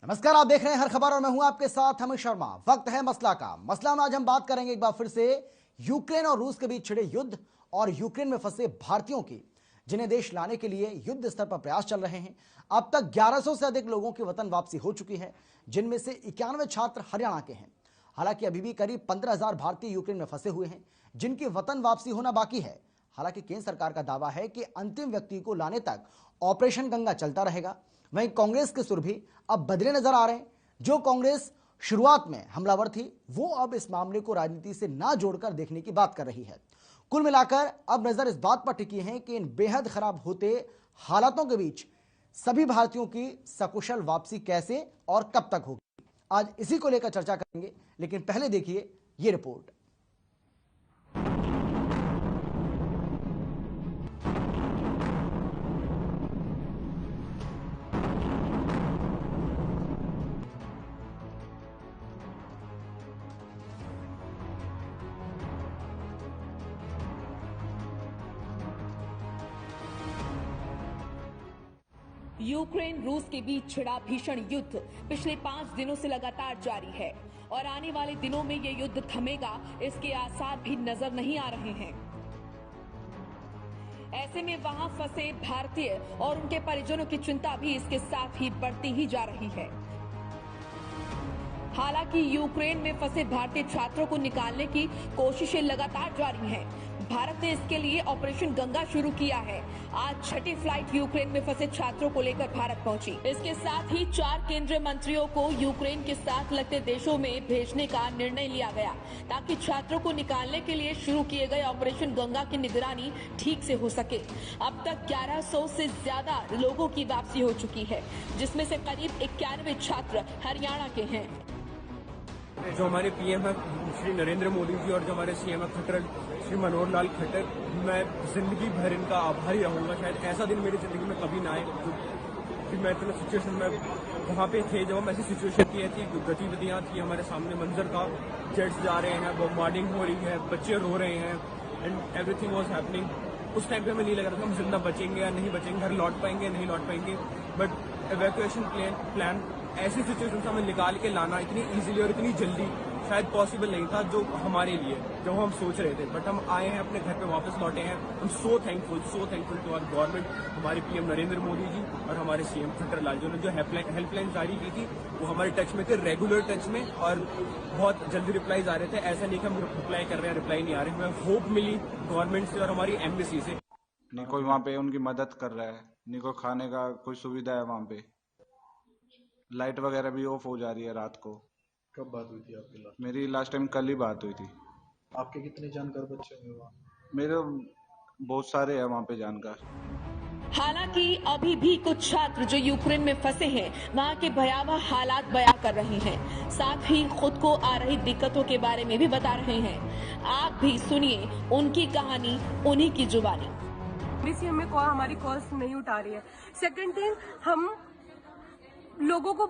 नमस्कार, आप देख रहे हैं हर खबर और मैं हूं आपके साथ अमित शर्मा। वक्त है मसला का। मसला में आज हम बात करेंगे एक बार फिर से यूक्रेन और रूस के बीच छिड़े युद्ध और यूक्रेन में फंसे भारतीयों की, जिन्हें देश लाने के लिए युद्ध स्तर पर प्रयास चल रहे हैं। अब तक 1100 से अधिक लोगों की वतन वापसी हो चुकी है, जिनमें से 91 छात्र हरियाणा के हैं। हालांकि अभी भी करीब 15,000 भारतीय यूक्रेन में फंसे हुए हैं, जिनकी वतन वापसी होना बाकी है। हालांकि केंद्र सरकार का दावा है कि अंतिम व्यक्ति को लाने तक ऑपरेशन गंगा चलता रहेगा। वहीं कांग्रेस के सुर भी अब बदले नजर आ रहे हैं। जो कांग्रेस शुरुआत में हमलावर थी, वो अब इस मामले को राजनीति से ना जोड़कर देखने की बात कर रही है। कुल मिलाकर अब नजर इस बात पर टिकी है कि इन बेहद खराब होते हालातों के बीच सभी भारतीयों की सकुशल वापसी कैसे और कब तक होगी। आज इसी को लेकर चर्चा करेंगे, लेकिन पहले देखिए ये रिपोर्ट। यूक्रेन रूस के बीच छिड़ा भीषण युद्ध पिछले 5 दिनों से लगातार जारी है और आने वाले दिनों में ये युद्ध थमेगा, इसके आसार भी नजर नहीं आ रहे हैं। ऐसे में वहां फंसे भारतीय और उनके परिजनों की चिंता भी इसके साथ ही बढ़ती ही जा रही है। हालांकि यूक्रेन में फंसे भारतीय छात्रों को निकालने की कोशिशें लगातार जारी हैं। भारत ने इसके लिए ऑपरेशन गंगा शुरू किया है। आज छठी फ्लाइट यूक्रेन में फंसे छात्रों को लेकर भारत पहुंची। इसके साथ ही 4 केंद्रीय मंत्रियों को यूक्रेन के साथ लगते देशों में भेजने का निर्णय लिया गया, ताकि छात्रों को निकालने के लिए शुरू किए गए ऑपरेशन गंगा की निगरानी ठीक से हो सके। अब तक 1100 से ज्यादा लोगों की वापसी हो चुकी है, जिसमें से करीब 91 छात्र हरियाणा के हैं। जो हमारे पीएम है श्री नरेंद्र मोदी जी और जो हमारे सीएम है खट्टर श्री मनोहर लाल खट्टर, मैं जिंदगी भर इनका आभारी रहूंगा। शायद ऐसा दिन मेरी जिंदगी में कभी ना आए कि मैं इतना सिचुएशन में वहाँ पे थे, जब हम ऐसी सिचुएशन की थी, गतिविधियाँ थी, हमारे सामने मंजर था, जेट्स जा रहे हैं, बॉम्बार्डिंग हो रही है, बच्चे रो रहे हैं एंड एवरीथिंग वाज हैपनिंग। उस टाइम पे हमें नहीं लग रहा था हम जिंदा बचेंगे या नहीं बचेंगे, घर लौट पाएंगे या नहीं लौट पाएंगे। बट इवैक्यूएशन प्लान ऐसी सिचुएशन से हमें निकाल के लाना इतनी इजीली और इतनी जल्दी शायद पॉसिबल नहीं था जो हमारे लिए, जो हम सोच रहे थे। बट हम आए हैं, अपने घर पे वापस लौटे हैं। हम so thankful to our government, हमारे पीएम नरेंद्र मोदी जी और हमारे सीएम खट्टर लाल, जिन्होंने जो हेल्पलाइन जारी की थी वो हमारे टच में थे, रेगुलर टच में, और बहुत जल्दी रिप्लाईज आ रहे थे। ऐसा नहीं कि हम रिप्लाई कर रहे हैं, रिप्लाई नहीं आ रहे। हमें होप मिली गवर्नमेंट से और हमारी एम्बेसी से। नहीं कोई वहाँ पे उनकी मदद कर रहा है, नहीं कोई खाने का कोई सुविधा है वहाँ पे। लाइट वगैरह भी ऑफ हो जा रही है रात को। कब बात हुई थी आपकी लास्ट? मेरी लास्ट टाइम कल ही बात हुई थी। आपके कितने जानकार बच्चे होंगे वहाँ? मेरे बहुत सारे हैं वहाँ पे जानकार। हालांकि अभी भी कुछ छात्र जो यूक्रेन में फंसे हैं, वहां के भयावह हालात बयां कर रहे हैं। साथ ही खुद को आ रही दिक्कतों के बारे में भी बता रहे हैं। आप भी सुनिए उनकी कहानी, उन्हीं की जुबानी। हमारी कॉल्स नहीं उठा रही है। सेकंड थिंग, हम लोगों को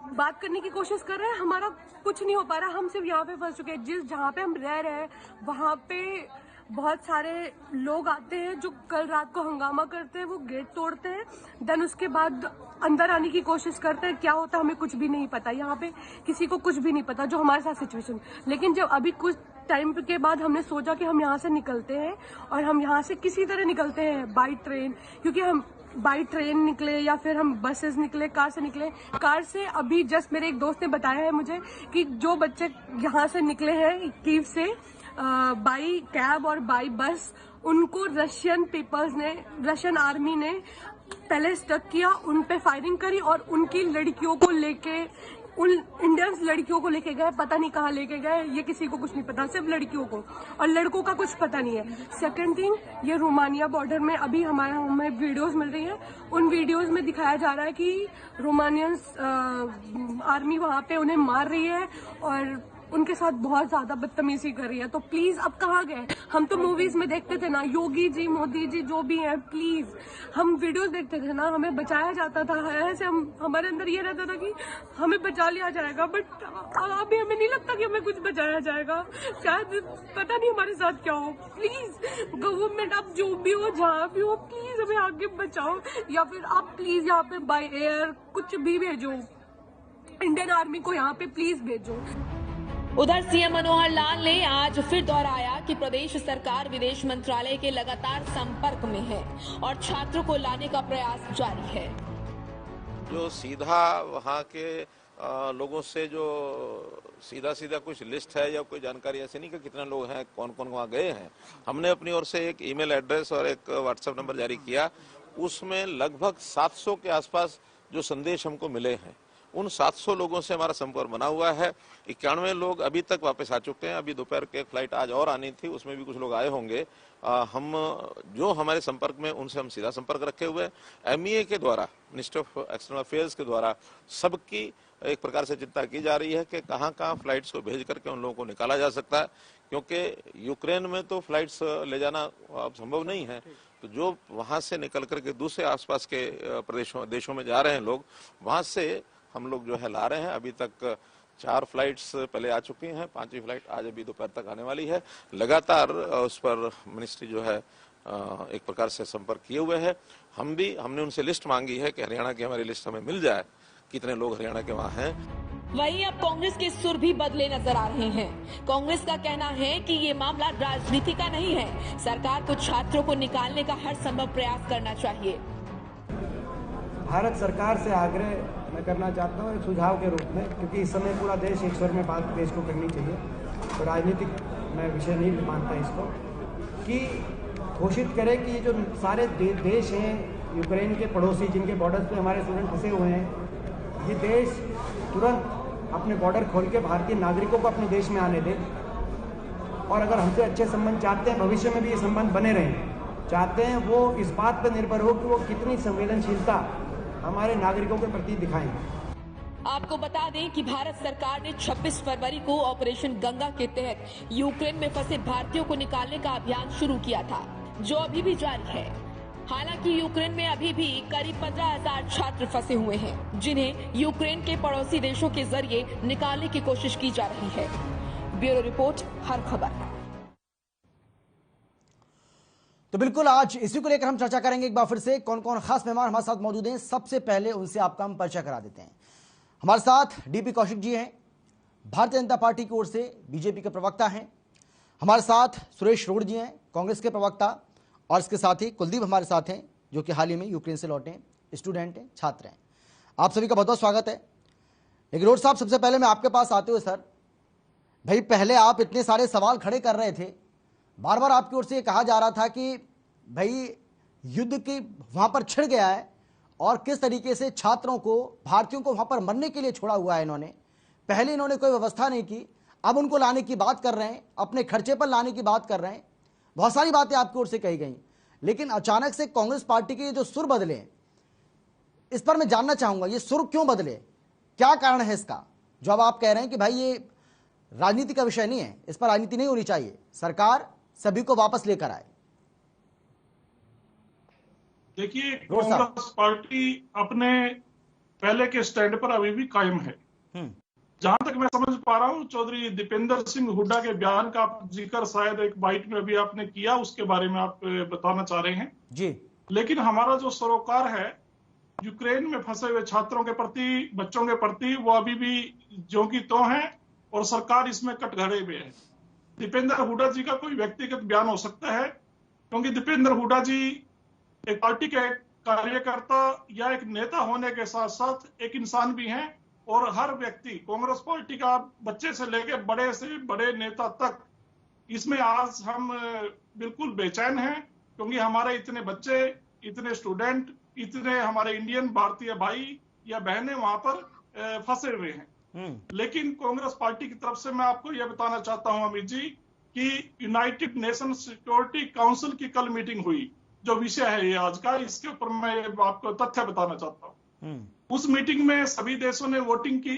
बात करने की कोशिश कर रहे हैं, हमारा कुछ नहीं हो पा रहा। हम सिर्फ यहाँ पे फंस चुके हैं। जहाँ पे हम रह रहे हैं वहाँ पे बहुत सारे लोग आते हैं जो कल रात को हंगामा करते हैं, वो गेट तोड़ते हैं, देन उसके बाद अंदर आने की कोशिश करते हैं। क्या होता है हमें कुछ भी नहीं पता, यहाँ पे किसी को कुछ भी नहीं पता जो हमारे साथ सिचुएशन। लेकिन जब अभी कुछ टाइम के बाद हमने सोचा कि हम यहाँ से निकलते हैं, और हम यहाँ से किसी तरह निकलते हैं बाई ट्रेन, क्योंकि हम बाई ट्रेन निकले या फिर हम बसेस निकले, कार से निकले। कार से अभी जस्ट मेरे एक दोस्त ने बताया है मुझे कि जो बच्चे यहाँ से निकले हैं कीव से बाई कैब और बाई बस, उनको रशियन आर्मी ने पहले स्टक किया, उन पे फायरिंग करी और उनकी लड़कियों को लेके, उन इंडियंस लड़कियों को लेके गए। पता नहीं कहाँ लेके गए, ये किसी को कुछ नहीं पता, सिर्फ लड़कियों को, और लड़कों का कुछ पता नहीं है। सेकंड थिंग, ये रोमानिया बॉर्डर में अभी हमें वीडियोस मिल रही है। उन वीडियोस में दिखाया जा रहा है कि रोमानियंस आर्मी वहां पे उन्हें मार रही है और उनके साथ बहुत ज्यादा बदतमीजी कर रही है। तो प्लीज अब कहाँ गए? हम तो मूवीज में देखते थे ना, योगी जी, मोदी जी, जो भी हैं, प्लीज हम वीडियोस देखते थे ना, हमें बचाया जाता था। ऐसे हमारे अंदर ये रहता था कि हमें बचा लिया जाएगा, बट अभी हमें नहीं लगता कि हमें कुछ बचाया जाएगा। शायद पता नहीं हमारे साथ क्या हो। प्लीज गवर्नमेंट, आप जो भी हो, जहाँ भी हो, प्लीज हमें आगे बचाओ, या फिर आप प्लीज यहाँ पे बाय एयर कुछ भी भेजो। इंडियन आर्मी को यहाँ पे प्लीज भेजो। उधर सीएम मनोहर लाल ने आज फिर दोहराया कि प्रदेश सरकार विदेश मंत्रालय के लगातार संपर्क में है और छात्रों को लाने का प्रयास जारी है। जो सीधा वहाँ के लोगों से जो सीधा कुछ लिस्ट है या कोई जानकारी ऐसी नहीं कि कितने लोग हैं, कौन कौन वहाँ गए हैं। हमने अपनी ओर से एक ईमेल एड्रेस और एक व्हाट्सएप नंबर जारी किया, उसमें लगभग 700 के आसपास जो संदेश हमको मिले हैं, उन 700 लोगों से हमारा संपर्क बना हुआ है। 91 लोग अभी तक वापस आ चुके हैं। अभी दोपहर के फ्लाइट आज और आनी थी, उसमें भी कुछ लोग आए होंगे। हम जो हमारे संपर्क में उनसे हम सीधा संपर्क रखे हुए। MEA के द्वारा, मिनिस्टर ऑफ एक्सटर्नल अफेयर्स के द्वारा सबकी एक प्रकार से चिंता की जा रही है कि कहाँ फ्लाइट्स को भेज करके उन लोगों को निकाला जा सकता है, क्योंकि यूक्रेन में तो फ्लाइट्स ले जाना अब संभव नहीं है। तो जो वहाँ से निकल करके दूसरे आसपास के देशों में जा रहे हैं लोग, वहाँ से हम लोग जो है ला रहे हैं। अभी तक 4 फ्लाइट्स पहले आ चुकी हैं, 5वीं फ्लाइट आज अभी दोपहर तक आने वाली है। लगातार उस पर मिनिस्ट्री जो है एक प्रकार से संपर्क किए हुए है। हमने उनसे लिस्ट मांगी है कि हरियाणा की हमारी लिस्ट हमें मिल जाए, कितने लोग हरियाणा के वहाँ हैं। वहीं अब कांग्रेस के सुर भी बदले नजर आ रहे हैं। कांग्रेस का कहना है कि ये मामला राजनीति का नहीं है, सरकार को छात्रों को निकालने का हर संभव प्रयास करना चाहिए। भारत सरकार से आग्रह मैं करना चाहता हूँ एक सुझाव के रूप में, क्योंकि इस समय पूरा देश एक स्वर में बात देश को करनी चाहिए, तो राजनीतिक मैं विषय नहीं मानता इसको, कि घोषित करें कि जो सारे देश हैं यूक्रेन के पड़ोसी, जिनके बॉर्डर्स पे हमारे स्टूडेंट फंसे हुए हैं, ये देश तुरंत अपने बॉर्डर खोल के भारतीय नागरिकों को अपने देश में आने दें। और अगर हमसे अच्छे संबंध चाहते हैं, भविष्य में भी ये संबंध बने रहें चाहते हैं, वो इस बात पर निर्भर हो कि वो कितनी संवेदनशीलता हमारे नागरिकों के प्रति दिखाएं। आपको बता दें कि भारत सरकार ने 26 फरवरी को ऑपरेशन गंगा के तहत यूक्रेन में फंसे भारतीयों को निकालने का अभियान शुरू किया था, जो अभी भी जारी है। हालांकि यूक्रेन में अभी भी करीब 15,000 छात्र फंसे हुए हैं, जिन्हें यूक्रेन के पड़ोसी देशों के जरिए निकालने की कोशिश की जा रही है। ब्यूरो रिपोर्ट, हर खबर। तो बिल्कुल आज इसी को लेकर हम चर्चा करेंगे एक बार फिर से। कौन कौन खास मेहमान हमारे साथ मौजूद हैं, सबसे पहले उनसे आपका हम परिचय करा देते हैं। हमारे साथ डीपी कौशिक जी हैं, भारतीय जनता पार्टी की ओर से बीजेपी के प्रवक्ता हैं। हमारे साथ सुरेश रोड जी हैं, कांग्रेस के प्रवक्ता, और इसके साथ ही कुलदीप हमारे साथ हैं, जो कि हाल ही में यूक्रेन से लौटे स्टूडेंट हैं, छात्र हैं। आप सभी का बहुत बहुत स्वागत है। लेकिन रोड साहब, सबसे पहले मैं आपके पास आते हुए सर, भाई पहले आप इतने सारे सवाल खड़े कर रहे थे, बार बार आपकी ओर से ये कहा जा रहा था कि भाई युद्ध की वहां पर छिड़ गया है और किस तरीके से छात्रों को, भारतीयों को वहां पर मरने के लिए छोड़ा हुआ है इन्होंने। पहले इन्होंने कोई व्यवस्था नहीं की, अब उनको लाने की बात कर रहे हैं, अपने खर्चे पर लाने की बात कर रहे हैं। बहुत सारी बातें आपकी ओर से कही गई, लेकिन अचानक से कांग्रेस पार्टी के जो सुर बदले, इस पर मैं जानना चाहूंगा, ये सुर क्यों बदले, क्या कारण है इसका? जो अब आप कह रहे हैं कि भाई ये राजनीति का विषय नहीं है, इस पर राजनीति नहीं होनी चाहिए, सरकार सभी को वापस लेकर आए। देखिए, कांग्रेस पार्टी अपने पहले के स्टैंड पर अभी भी कायम है। जहां तक मैं समझ पा रहा हूं, चौधरी दीपेंद्र सिंह हुड्डा के बयान का जिक्र शायद एक बाइट में अभी आपने किया, उसके बारे में आप बताना चाह रहे हैं जी। लेकिन हमारा जो सरोकार है यूक्रेन में फंसे हुए छात्रों के प्रति, बच्चों के प्रति, वो अभी भी ज्यों की त्यों है और सरकार इसमें कटघरे में है। दीपेंद्र हुड्डा जी का कोई व्यक्तिगत बयान हो सकता है, क्योंकि दीपेंद्र हुड्डा जी एक पार्टी के कार्यकर्ता या एक नेता होने के साथ साथ एक इंसान भी हैं, और हर व्यक्ति, कांग्रेस पार्टी का बच्चे से लेकर बड़े से बड़े नेता तक, इसमें आज हम बिल्कुल बेचैन हैं, क्योंकि हमारे इतने बच्चे, इतने स्टूडेंट, इतने हमारे इंडियन भारतीय भाई या बहनें वहां पर फंसे हुए हैं। लेकिन कांग्रेस पार्टी की तरफ से मैं आपको यह बताना चाहता हूं अमित जी, कि यूनाइटेड नेशन सिक्योरिटी काउंसिल की कल मीटिंग हुई, जो विषय है ये आज का, इसके ऊपर मैं आपको तथ्य बताना चाहता हूं। उस मीटिंग में सभी देशों ने वोटिंग की।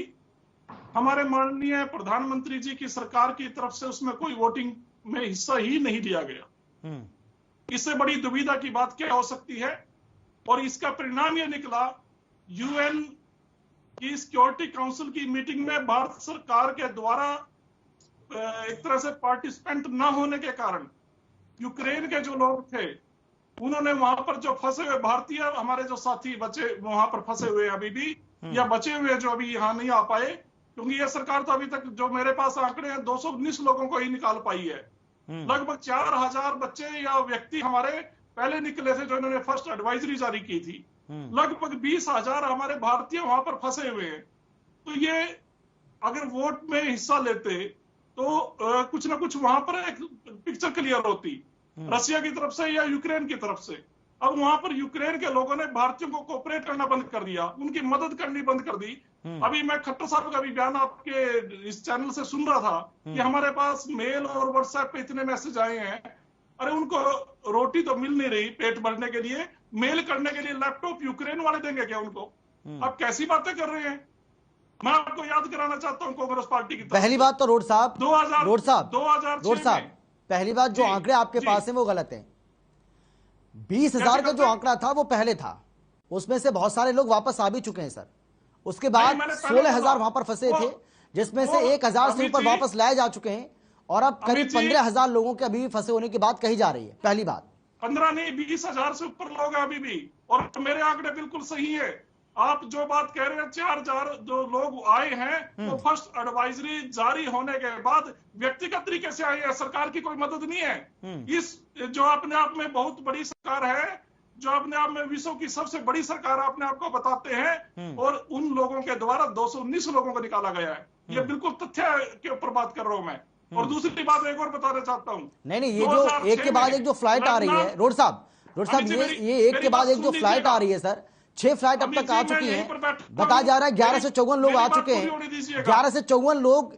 हमारे माननीय प्रधानमंत्री जी की सरकार की तरफ से उसमें कोई वोटिंग में हिस्सा ही नहीं लिया गया। इससे बड़ी दुविधा की बात क्या हो सकती है? और इसका परिणाम यह निकला, यूएन की सिक्योरिटी काउंसिल की मीटिंग में भारत सरकार के द्वारा एक तरह से पार्टिसिपेंट न होने के कारण यूक्रेन के जो लोग थे, उन्होंने वहां पर जो फंसे हुए भारतीय, हमारे जो साथी बच्चे वहां पर फंसे हुए अभी भी, या बचे हुए जो अभी यहाँ नहीं आ पाए, क्योंकि ये सरकार तो अभी तक जो मेरे पास आंकड़े हैं 219 लोगों को ही निकाल पाई है। लगभग 4000 बच्चे या व्यक्ति हमारे पहले निकले थे जो इन्होंने फर्स्ट एडवाइजरी जारी की थी। लगभग 20,000 हमारे भारतीय वहां पर फंसे हुए हैं। तो ये अगर वोट में हिस्सा लेते तो कुछ ना कुछ वहां पर एक पिक्चर क्लियर होती, रशिया की तरफ से या यूक्रेन की तरफ से। अब वहां पर यूक्रेन के लोगों ने भारतीयों को कोऑपरेट करना बंद कर दिया, उनकी मदद करनी बंद कर दी। अभी मैं खट्टर साहब का भी बयान आपके इस चैनल से सुन रहा था कि हमारे पास मेल और व्हाट्सएप पे इतने मैसेज आए हैं। अरे उनको रोटी तो मिल नहीं रही पेट भरने के लिए, मेल करने के लिए लैपटॉप यूक्रेन वाले देंगे क्या उनको? आप कैसी बातें कर रहे हैं? मैं आपको याद कराना चाहता हूं कांग्रेस पार्टी की पहली बात तो रोड साहब 2006 पहली बात जो आंकड़े आपके पास हैं वो गलत हैं। 20,000 का जो आंकड़ा था वो पहले था, उसमें से बहुत सारे लोग वापस आ भी चुके हैं सर। उसके बाद 16,000 वहां पर फंसे थे, जिसमें से 1,000 से ऊपर वापस लाए जा चुके हैं और अब करीब 15,000 लोगों के अभी फंसे होने की बात कही जा रही है। पहली बात 15 नहीं 20,000 से ऊपर लोग हैं अभी भी, और मेरे आंकड़े बिल्कुल सही है। आप जो बात कह रहे हैं 4,000 जो लोग आए हैं वो फर्स्ट एडवाइजरी जारी होने के बाद व्यक्तिगत तरीके से आए हैं, सरकार की कोई मदद नहीं है। इस जो अपने आप में बहुत बड़ी सरकार है, जो अपने आप में विश्व की सबसे बड़ी सरकार अपने आप को बताते हैं, और उन लोगों के द्वारा 219 लोगों को निकाला गया है। ये बिल्कुल तथ्य के ऊपर बात कर रहा हूं मैं। और दूसरी बात एक और बताना चाहता हूं, नहीं ये जो एक के बाद एक जो फ्लाइट आ रही है रोड साहब ये एक के बाद एक जो फ्लाइट आ रही है सर, 6 फ्लाइट अब तक आ चुकी हैं। बताया जा रहा है 11 से 54 लोग आ चुके हैं, 11 से 54 लोग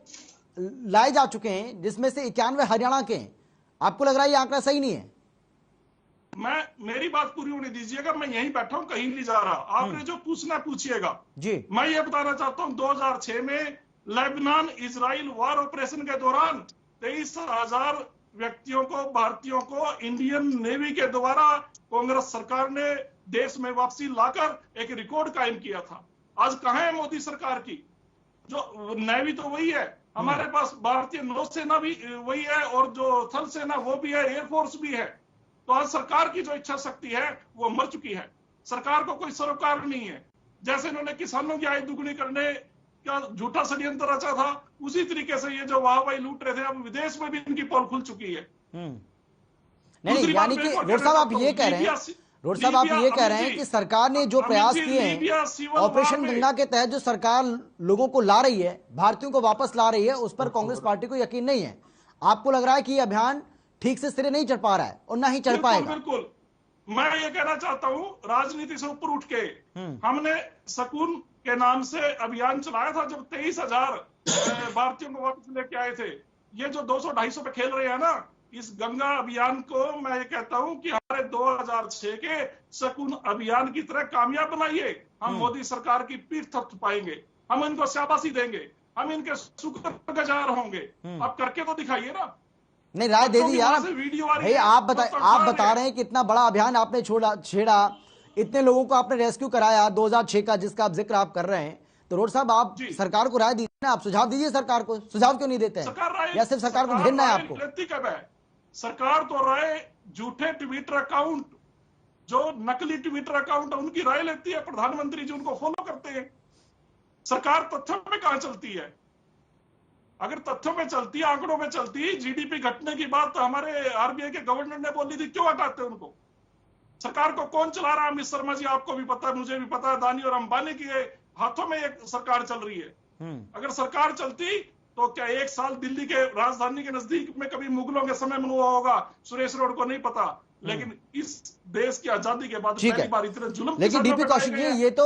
लाए जा चुके हैं, जिसमें से 91 हरियाणा के हैं। आपको लग रहा है ये आंकड़ा सही नहीं है? मेरी बात पूरी होने दीजिएगा, मैं यहीं बैठा हूं, कहीं नहीं जा रहा। आपने जो पूछना पूछिएगा जी। मैं ये बताना चाहता हूं 2006 में लेबनान इजराइल वार ऑपरेशन के दौरान 23,000 व्यक्तियों को, भारतीयों को इंडियन नेवी के द्वारा कांग्रेस सरकार ने देश में वापसी लाकर एक रिकॉर्ड कायम किया था। आज कहां है मोदी सरकार की? जो नेवी तो वही है, हमारे पास भारतीय नौसेना भी वही है, और जो थल सेना वो भी है, एयरफोर्स भी है। तो आज सरकार की जो इच्छा शक्ति है वो मर चुकी है। सरकार को कोई सरोकार नहीं है। जैसे इन्होंने किसानों की आय दुगनी करने का झूठा षड्यंत्र रचा था, उसी तरीके से ये जो वाहवाही लूट रहे थे, अब विदेश में भी इनकी पोल खुल चुकी है। नहीं यानी कि रोड साहब आप ये कह रहे हैं कि सरकार ने जो प्रयास किए हैं ऑपरेशन गंगा के तहत, जो सरकार लोगों को ला रही है, भारतीयों को वापस ला रही है, उस पर कांग्रेस पार्टी को यकीन नहीं है। आपको लग रहा है कि ये अभियान ठीक से सिरे नहीं चढ़ पा रहा है और ना ही चढ़ पाएगा? बिल्कुल, मैं ये कहना चाहता हूं, राजनीति से ऊपर उठ के हमने सकून के नाम से अभियान चलाया था, जब 23,000 भारतीयों को वापस लेके आए थे। ये जो 200-250 पे खेल रहे हैं ना, इस गंगा अभियान को मैं ये कहता हूं कि हमारे 2006 के सकून अभियान की तरह कामयाब बनाइए। हम मोदी सरकार की पीठ थपथपाएंगे, हम इनको शाबाशी देंगे, हम इनके शुक्रगुजार होंगे। आप करके तो दिखाइए ना। नहीं राय दे दी यार भाई, आप बता रहे हैं कि इतना बड़ा अभियान आपने छेड़ा, इतने लोगों को आपने रेस्क्यू कराया 2006 का, जिसका आप जिक्र आप कर रहे हैं। तो रोड साहब आप सरकार को राय दीजिए ना, आप सुझाव दीजिए सरकार को। सुझाव क्यों नहीं देते हैं, या सिर्फ सरकार को घेरना है आपको? सरकार तो राय झूठे ट्विटर अकाउंट, जो नकली ट्विटर अकाउंट है, उनकी राय लेती है। प्रधानमंत्री जी उनको फॉलो करते हैं। सरकार तथ्यों में कहां चलती है? अगर तथ्यों में चलती, आंकड़ों में चलती, जीडीपी घटने की बात तो हमारे आरबीआई के गवर्नर ने बोली थी, क्यों हटाते उनको? सरकार को कौन चला रहा है? अमित शर्मा जी, आपको भी पता है, मुझे भी पता है, अदानी और अंबानी के हाथों में एक सरकार चल रही है। अगर सरकार चलती तो क्या 1 साल दिल्ली के राजधानी के नजदीक में कभी मुगलों के समय में हुआ होगा? सुरेश रोड को नहीं पता, लेकिन इस देश की आजादी के बाद पहली बार इतने जुल्म। लेकिन डीपी कौशिक जी, ये तो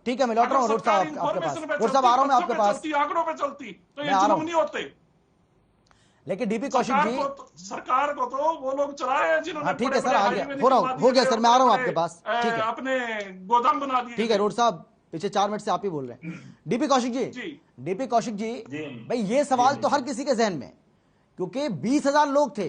ठीक है, मैं लौट रहा हूँ रोड साहब आपके पास। रोड साहब आ रहा हूँ मैं आपके पास, आंकड़ों पे चलती तो ये जुल्म नहीं होते। लेकिन डीपी कौशिक जी, सरकार को तो वो लोग चलाए हैं जिन्होंने, ठीक है सर, आ गया, हो गया सर, मैं आ रहा हूँ आपके पास, ठीक है, अपने गोदाम बना दिए। ठीक है रोड साहब, पिछले 4 मिनट से आप ही बोल रहे हैं। डीपी कौशिक जी, भाई ये सवाल तो हर किसी के जहन में, क्योंकि 20,000 लोग थे,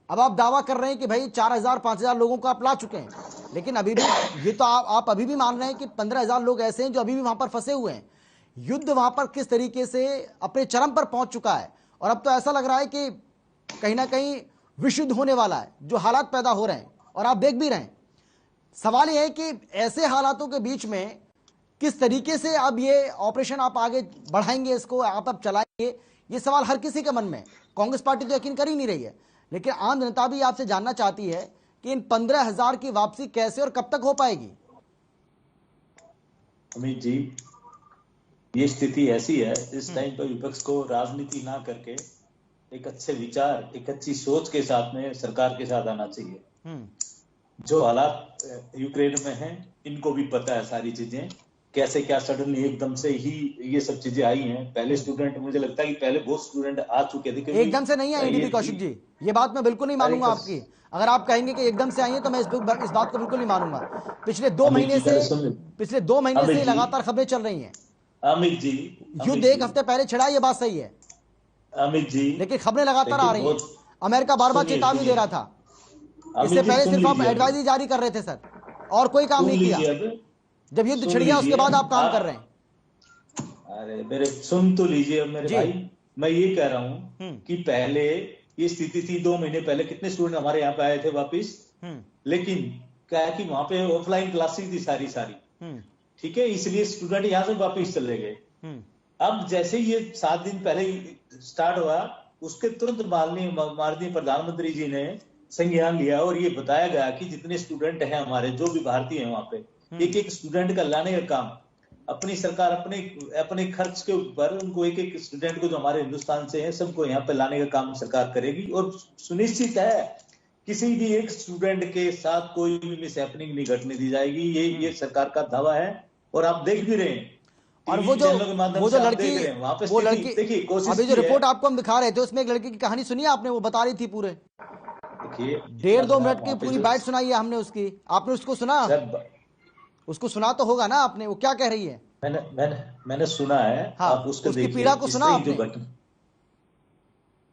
अब आप दावा कर रहे हैं कि भाई 4,000-5,000 लोगों को आप ला चुके हैं, लेकिन अभी भी ये तो आप अभी भी मान रहे हैं कि 15,000 लोग ऐसे हैं जो अभी भी वहां पर फंसे हुए हैं। युद्ध वहां पर किस तरीके से अपने चरम पर पहुंच चुका है, और अब तो ऐसा लग रहा है कि कहीं ना कहीं विश्व युद्ध होने वाला है, जो हालात पैदा हो रहे हैं और आप देख भी रहे हैं। सवाल यह है कि ऐसे हालातों के बीच में किस तरीके से अब ये ऑपरेशन आप आगे बढ़ाएंगे, इसको आप अब चलाएंगे, ये सवाल हर किसी के मन में। कांग्रेस पार्टी तो यकीन कर ही नहीं रही है, लेकिन आम जनता भी आपसे जानना चाहती है कि इन 15,000 की वापसी कैसे और कब तक हो पाएगी। अमित जी, ये स्थिति ऐसी है, इस टाइम पर विपक्ष को राजनीति ना करके एक अच्छे विचार, एक अच्छी सोच के साथ में सरकार के साथ आना चाहिए। जो हालात यूक्रेन में हैं, इनको भी पता है सारी चीजें, कैसे क्या सडनली एकदम से ही ये सब चीजें आई हैं। पहले स्टूडेंट, मुझे लगता है कि पहले बहुत स्टूडेंट आ चुके थे। एकदम से नहीं आई डीपी कौशिक जी, ये बात मैं बिल्कुल नहीं मानूंगा आपकी। अगर आप कहेंगे कि एकदम से आई है तो मैं इस बात को बिल्कुल नहीं मानूंगा। पिछले 2 महीने से लगातार खबरें चल रही हैं। अमित जी, युद्ध 1 हफ्ते पहले छिड़ा, ये बात सही है अमित जी, लेकिन खबरें लगातार आ रही हैं। अमेरिका बार बार चेतावनी दे रहा था, इससे पहले सिर्फ आप एडवाइजरी जारी कर रहे थे सर, और कोई काम नहीं किया। जब युद्ध छिड़ गया उसके बाद आप काम कर रहे हैं। अरे मेरे सुन तो लीजिए मेरे भाई, मैं ये कह रहा हूँ कि पहले ये स्थिति थी 2 महीने पहले, कितने स्टूडेंट हमारे यहाँ पे आए थे वापिस, लेकिन क्या है कि वहां पे ऑफलाइन क्लासेस थी सारी, ठीक है, इसलिए स्टूडेंट यहाँ से वापिस चले गए। अब जैसे ये 7 दिन पहले स्टार्ट हुआ, उसके तुरंत माननीय प्रधानमंत्री जी ने संज्ञान लिया और ये बताया गया कि जितने स्टूडेंट हैं हमारे, जो भी भारतीय हैं वहां पे, एक स्टूडेंट का लाने का काम अपनी सरकार अपने खर्च के ऊपर, उनको एक स्टूडेंट को जो हमारे हिंदुस्तान से हैं सबको यहाँ पे लाने का काम सरकार करेगी। और सुनिश्चित है किसी भी एक स्टूडेंट के साथ कोई भी मिस हैपनिंग नहीं घटने दी जाएगी। ये सरकार का दावा है और आप देख भी रहे हैं। और वो जो लड़की देखिए, अभी जो रिपोर्ट आपको हम दिखा रहे थे उसमें एक लड़की की कहानी सुनी आपने, वो बता रही थी पूरे 1.5-2 मिनट की पूरी बाइट सुनाई है हमने उसकी। आपने उसको सुना? उसको सुना तो होगा ना आपने, वो क्या कह रही है? मैंने सुना है। हाँ, आप उसकी पीड़ा को सुना आपने?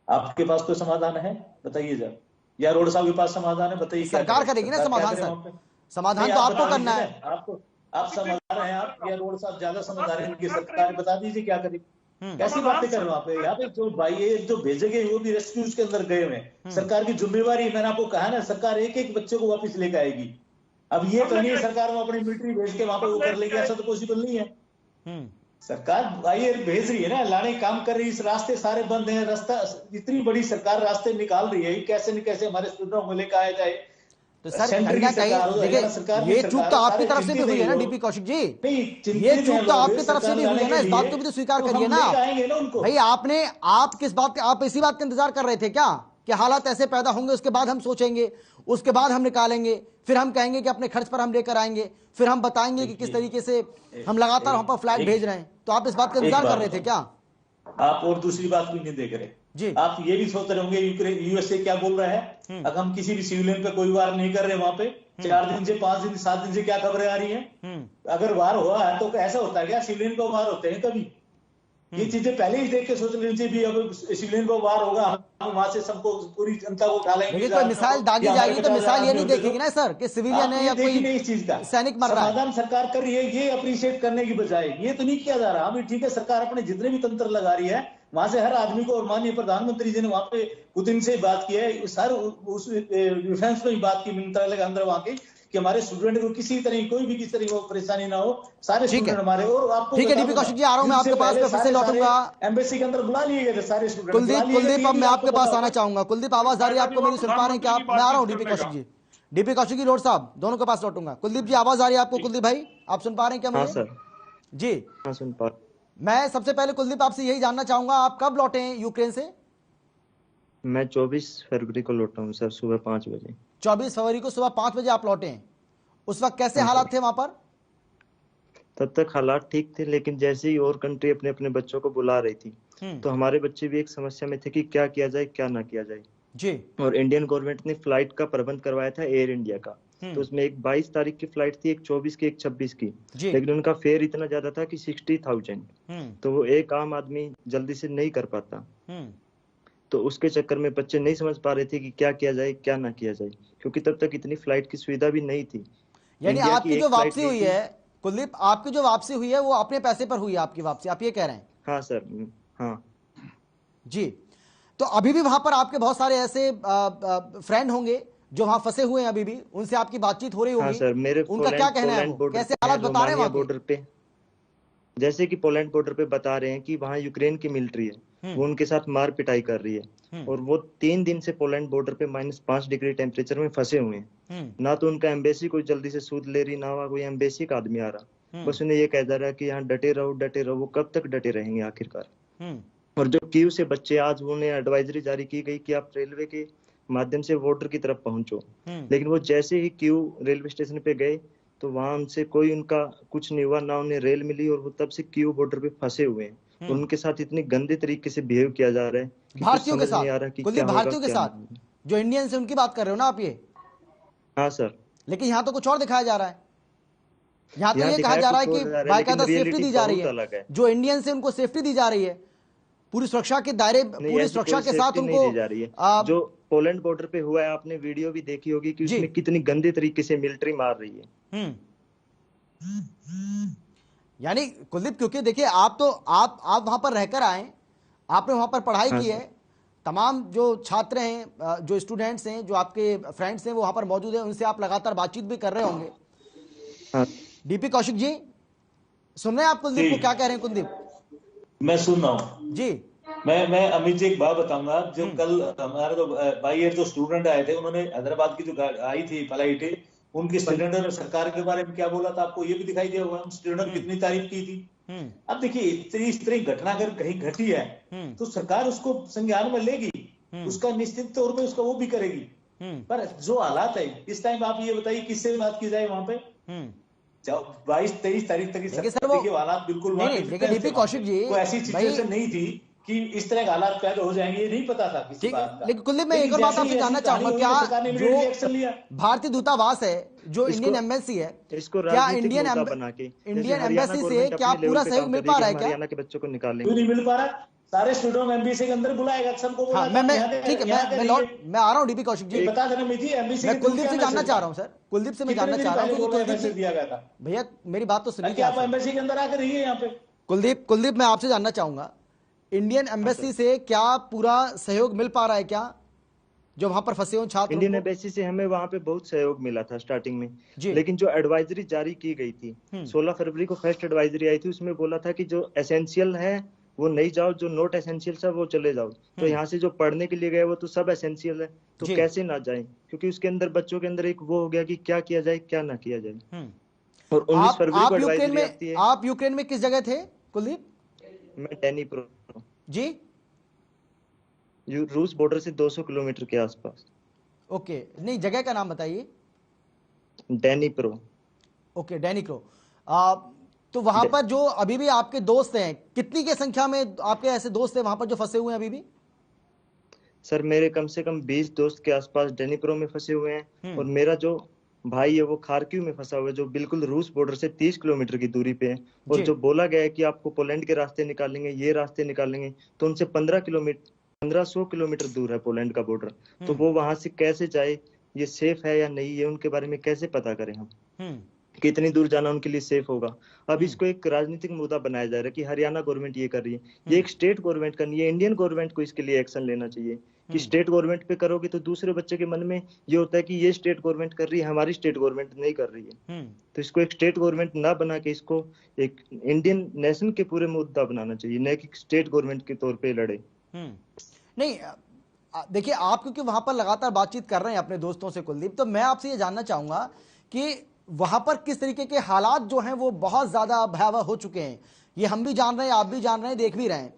आपके पास कोई समाधान है बताइए जरा, या रोड साहब के पास समाधान है बताइए। सरकार करेगी ना समाधान सर, समाधान तो आपको करना है। आप समझदार हैं आप, या रोड साहब ज्यादा समझदार है, सरकार बता दीजिए क्या करेगी। कैसी बातें कर रहे हो आप? यहाँ पे जो भाई जो भेजे गए वो भी रेस्क्यूज के अंदर गए हुए, सरकार की जिम्मेवारी, मैंने आपको कहा ना, सरकार एक बच्चे को वापस लेकर आएगी। अब ये तो नहीं सरकार वो अपनी मिलिट्री भेज के वहां पे वो कर लेगी, ऐसा तो पॉसिबल नहीं है। सरकार आई भेज रही है ना, लाने काम कर रही है, इस रास्ते सारे बंद हैं, रास्ता इतनी बड़ी सरकार रास्ते निकाल रही है, कैसे न कैसे हमारे स्टूडेंटों को लेकर आया जाए। तो सर ये चूक तो आपकी तरफ से भी हुई है ना डीपी कौशिक जी, ये चूक तो आपकी तरफ से भी हुई है ना, इस बात को भी तो स्वीकार करिए ना भाई। आप किस बात के, आप इसी बात का इंतजार कर रहे थे क्या कि हालात ऐसे पैदा होंगे, उसके बाद हम सोचेंगे, उसके बाद हम निकालेंगे, फिर हम कहेंगे कि अपने खर्च पर हम लेकर आएंगे, फिर हम बताएंगे कि किस तरीके से हम लगातार वहां पर फ्लैट भेज रहे हैं। तो आप इस बात का इंतजार कर रहे थे क्या? आप और दूसरी बात भी नहीं देख रहे जी। आप ये भी सोच रहे होंगे यूएसए क्या बोल रहा है, अगर हम किसी भी सिविलियन पे कोई वार नहीं कर रहे, वहां पे 4 दिन से 5 दिन 7 दिन से क्या खबरें आ रही हैं। अगर वार हुआ है तो ऐसा होता है क्या सिविलियन को वार होते हैं कभी? ये चीजें पहले ही देख के सोच लेनी चाहिए भी, अब सिविलियन को वार होगा हम वहां से सबको पूरी जनता को उठा लेंगे। कोई मिसाइल दागी जाएगी तो मिसाइल ये नहीं देखेगी ना सर कि सिविलियन है या कोई इस चीज का सैनिक मर रहा है। समाधान सरकार कर रही है, ये अप्रिशिएट करने की बजाय ये तो नहीं किया जा रहा। हम ठीक है, सरकार अपने जितने भी तंत्र लगा रही है वहां से हर आदमी को, और माननीय प्रधानमंत्री जी ने वहां पे पुतिन से बात की है, सर उस डिफेंस में बात की मंत्रालय के अंदर वहां के, कि हमारे स्टूडेंट को किसी तरह कोई भी किसी तरह की परेशानी ना हो, सारे स्टूडेंट हमारे। और आपको ठीक है डीपी कौशिक जी, आ रहा हूं मैं आपके पास, में फिर से लौटूंगा। एम्बेसी के अंदर बुला लिए गए सारे स्टूडेंट। कुलदीप अब मैं आपके पास आना चाहूंगा। कुलदीप आवाज आ रही है आपको मेरी, सुन पा रहे हैं क्या आप? मैं आ रहा हूँ DP Kaushik ji, DP Kaushik ji, road साहब, दोनों के पास लौटूंगा। कुलदीप जी आवाज आ रही है आपको? कुलदीप भाई आप सुन पा रहे हैं क्या मुझे? जी हाँ सुन पा। मैं सबसे पहले कुलदीप आपसे यही जानना चाहूंगा, आप कब लौटे हैं यूक्रेन से? मैं 24 फरवरी को लौटा हूँ सर, सुबह 5 बजे। 24 फरवरी को सुबह 5 बजे आप लौटे हैं। उस वक्त कैसे हालात थे वहां पर? तब तक हालात ठीक थे, लेकिन जैसे ही और कंट्री अपने अपने बच्चों को बुला रही थी तो हमारे बच्चे भी एक समस्या में थे कि क्या किया जाए क्या ना किया जाए जी। और इंडियन गवर्नमेंट ने फ्लाइट का प्रबंध करवाया था एयर इंडिया का, तो उसमें एक 22 तारीख की फ्लाइट थी, एक 24 की, एक 26 की, लेकिन उनका फेयर इतना ज्यादा था कि 60,000, तो वो एक आम आदमी जल्दी से नहीं कर पाता। तो उसके चक्कर में बच्चे नहीं समझ पा रहे थे कि क्या किया जाए क्या ना किया जाए, क्योंकि तब तक इतनी फ्लाइट की सुविधा भी नहीं थी। यानी आपकी जो वापसी हुई है कुलदीप, आपकी जो वापसी हुई है वो अपने पैसे पर हुई है आपकी वापसी, आप ये कह रहे हैं? हाँ सर, हाँ जी। तो अभी भी वहां पर आपके बहुत सारे ऐसे फ्रेंड होंगे जो वहां फंसे हुए हैं, अभी भी उनसे आपकी बातचीत हो रही होगी? हाँ सर, मेरे उनका क्या कहना है, कैसे हालात बता रहे हैं बॉर्डर पे? जैसे कि पोलैंड बॉर्डर पे बता रहे हैं कि वहां यूक्रेन की मिलिट्री है, वो उनके साथ मार पिटाई कर रही है, और वो 3 दिन से पोलैंड बॉर्डर पे -5 डिग्री टेम्परेचर में फंसे हुए हैं। ना तो उनका एम्बेसी कोई जल्दी से सूद ले रही, ना वहाँ कोई एम्बेसी का आदमी आ रहा, बस उन्हें ये कह जा रहा है कि यहाँ डटे रहो। वो कब तक डटे रहेंगे आखिरकार? और जो कीव से बच्चे, आज उन्हें एडवाइजरी जारी की गई कि आप रेलवे के माध्यम से बॉर्डर की तरफ पहुंचो, लेकिन वो जैसे ही कीव रेलवे स्टेशन पे गए तो वहां उनसे कोई उनका कुछ नहीं हुआ, ना उन्हें रेल मिली, और वो तब से कीव बॉर्डर पे फंसे हुए हैं। और उनके साथ इतनी गंदे तरीके से बिहेव किया जा रहा है कि भारतीयों के साथ, नहीं आ रहा कि कुलदीप, क्या भारतीयों के होगा, साथ जो इंडियन से उनकी बात कर रहे हो ना आप? ये हाँ सर, लेकिन यहाँ तो कुछ और दिखाया जा रहा है। यहाँ तो यहाँ ये कहा जा रहा है कि बाकायदा सेफ्टी रियलिटी दी जा रही बहुत है, जो इंडियन से उनको सेफ्टी दी जा रही है, पूरी सुरक्षा के दायरे, पूरी सुरक्षा के साथ उनको दी जा रही है। जो पोलैंड बॉर्डर पे हुआ है, आपने वीडियो भी देखी होगी कि उसमें कितनी गंदे तरीके से मिलिट्री मार रही है। यानी कुलदीप, क्योंकि देखिए आप वहां पर रहकर आए, आपने वहां पर पढ़ाई की है, तमाम जो छात्र हैं, जो स्टूडेंट्स हैं, जो आपके फ्रेंड्स हैं, वो वहां पर मौजूद हैं, उनसे आप लगातार बातचीत भी कर रहे होंगे। डीपी कौशिक जी, सुन रहे हैं आप कुलदीप को क्या कह रहे हैं? कुलदीप, मैं सुन रहा हूँ जी। मैं अमित जी एक बात बताऊंगा। जब कल हमारे तो बाई एयर जो स्टूडेंट आए थे, उन्होंने हैदराबाद की जो आई थी फ्लाइट, उनके स्टूडेंट और सरकार के बारे में क्या बोला था, आपको ये भी दिखाई दिया होगा। हम स्टूडेंट कितनी तारीफ की थी। अब देखिए, इस तरह घटना अगर कहीं घटी है तो सरकार उसको संज्ञान में लेगी, उसका निश्चित तौर पे उसका वो भी करेगी। पर जो हालात है इस टाइम, आप ये बताइए किससे बात की जाए वहां पे? 22-23 तारीख तक देखिए हालात बिल्कुल कौशिक जी, कोई ऐसी सिचुएशन नहीं थी कि इस तरह के हालात पैदा हो जाएंगे, ये नहीं पता था किसी बात का। लेकिन कुलदीप, मैं एक और बात आपसे जानना चाहूंगा, क्या जो भारतीय दूतावास है, जो इंडियन एम्बेसी है, क्या इंडियन एम्बेसी से क्या पूरा सहयोग मिल पा रहा है? क्या हरियाणा के बच्चों को निकालेंगे? क्यों नहीं मिल पा रहा? सारे स्टूडेंट एमबीसी के अंदर बुलाएगा सबको। हाँ, ठीक है, मैं आ रहा हूँ डीपी कौशिक जी, बता देना एमबीसी। मैं कुलदीप से जानना चाह रहा हूँ सर, कुलदीप से मैं जानना चाह रहा हूँ, दिया गया था। भैया मेरी बात तो सुनिए, आप एम्बेसी के अंदर आकर रहिए यहाँ पे। कुलदीप, मैं आपसे जानना चाहूंगा, इंडियन एम्बेसी से क्या पूरा सहयोग मिल पा रहा है क्या, जो वहां पर फंसे हुए छात्र? इंडियन एम्बेसी से हमें वहां पे बहुत सहयोग मिला था स्टार्टिंग में, लेकिन जो एडवाइजरी जारी की गई थी 16 फरवरी को, फर्स्ट एडवाइजरी आई थी, उसमें बोला था कि जो एसेंशियल है वो नहीं जाओ, जो नॉट एसेंशियल है वो चले जाओ। तो यहाँ से जो पढ़ने के लिए गए वो तो सब एसेंशियल है, तो कैसे ना जाए? क्योंकि उसके अंदर बच्चों के अंदर एक वो हो गया कि क्या किया जाए क्या ना किया जाए। और 19 फरवरी को एडवाइजरी आती है। आप यूक्रेन में किस जगह थे कुलदीप? मैं डैनीप्रो जी, रूस बॉर्डर से 200 किलोमीटर के आसपास। ओके, नहीं जगह का नाम बताइए। डैनीप्रो। ओके, डैनीप्रो। तो वहां पर जो अभी भी आपके दोस्त हैं, कितनी की संख्या में आपके ऐसे दोस्त हैं वहां पर जो फंसे हुए हैं अभी भी? सर मेरे कम से कम 20 दोस्त के आसपास डैनीप्रो में फंसे हुए हैं, और मेरा जो भाई है वो खार्किव में फंसा हुआ है, जो बिल्कुल रूस बॉर्डर से 30 किलोमीटर की दूरी पे है। और जो बोला गया है कि आपको पोलैंड के रास्ते निकालेंगे, ये रास्ते निकालेंगे, तो उनसे 1500 किलोमीटर दूर है पोलैंड का बॉर्डर। तो वो वहां से कैसे जाए, ये सेफ है या नहीं, ये उनके बारे में कैसे पता करें हम, कितनी दूर जाना उनके लिए सेफ होगा? अब इसको एक राजनीतिक मुद्दा बनाया जा रहा है कि हरियाणा गवर्नमेंट ये कर रही है, ये एक स्टेट गवर्नमेंट करनी है। इंडियन गवर्नमेंट को इसके लिए एक्शन लेना चाहिए कि स्टेट गवर्नमेंट पे करोगे तो दूसरे बच्चे के मन में ये होता है कि ये स्टेट गवर्नमेंट कर रही है, हमारी स्टेट गवर्नमेंट नहीं कर रही है। तो इसको एक स्टेट गवर्नमेंट ना बना के इसको एक इंडियन नेशन के पूरे मुद्दा बनाना चाहिए, न कि स्टेट गवर्नमेंट के तौर पे लड़े। नहीं, देखिए आप क्योंकि वहां पर लगातार बातचीत कर रहे हैं अपने दोस्तों से कुलदीप, तो मैं आपसे ये जानना चाहूंगा कि वहां पर किस तरीके के हालात जो हैं वो बहुत ज्यादा भयावह हो चुके हैं। ये हम भी जान रहे हैं, आप भी जान रहे हैं, देख भी रहे हैं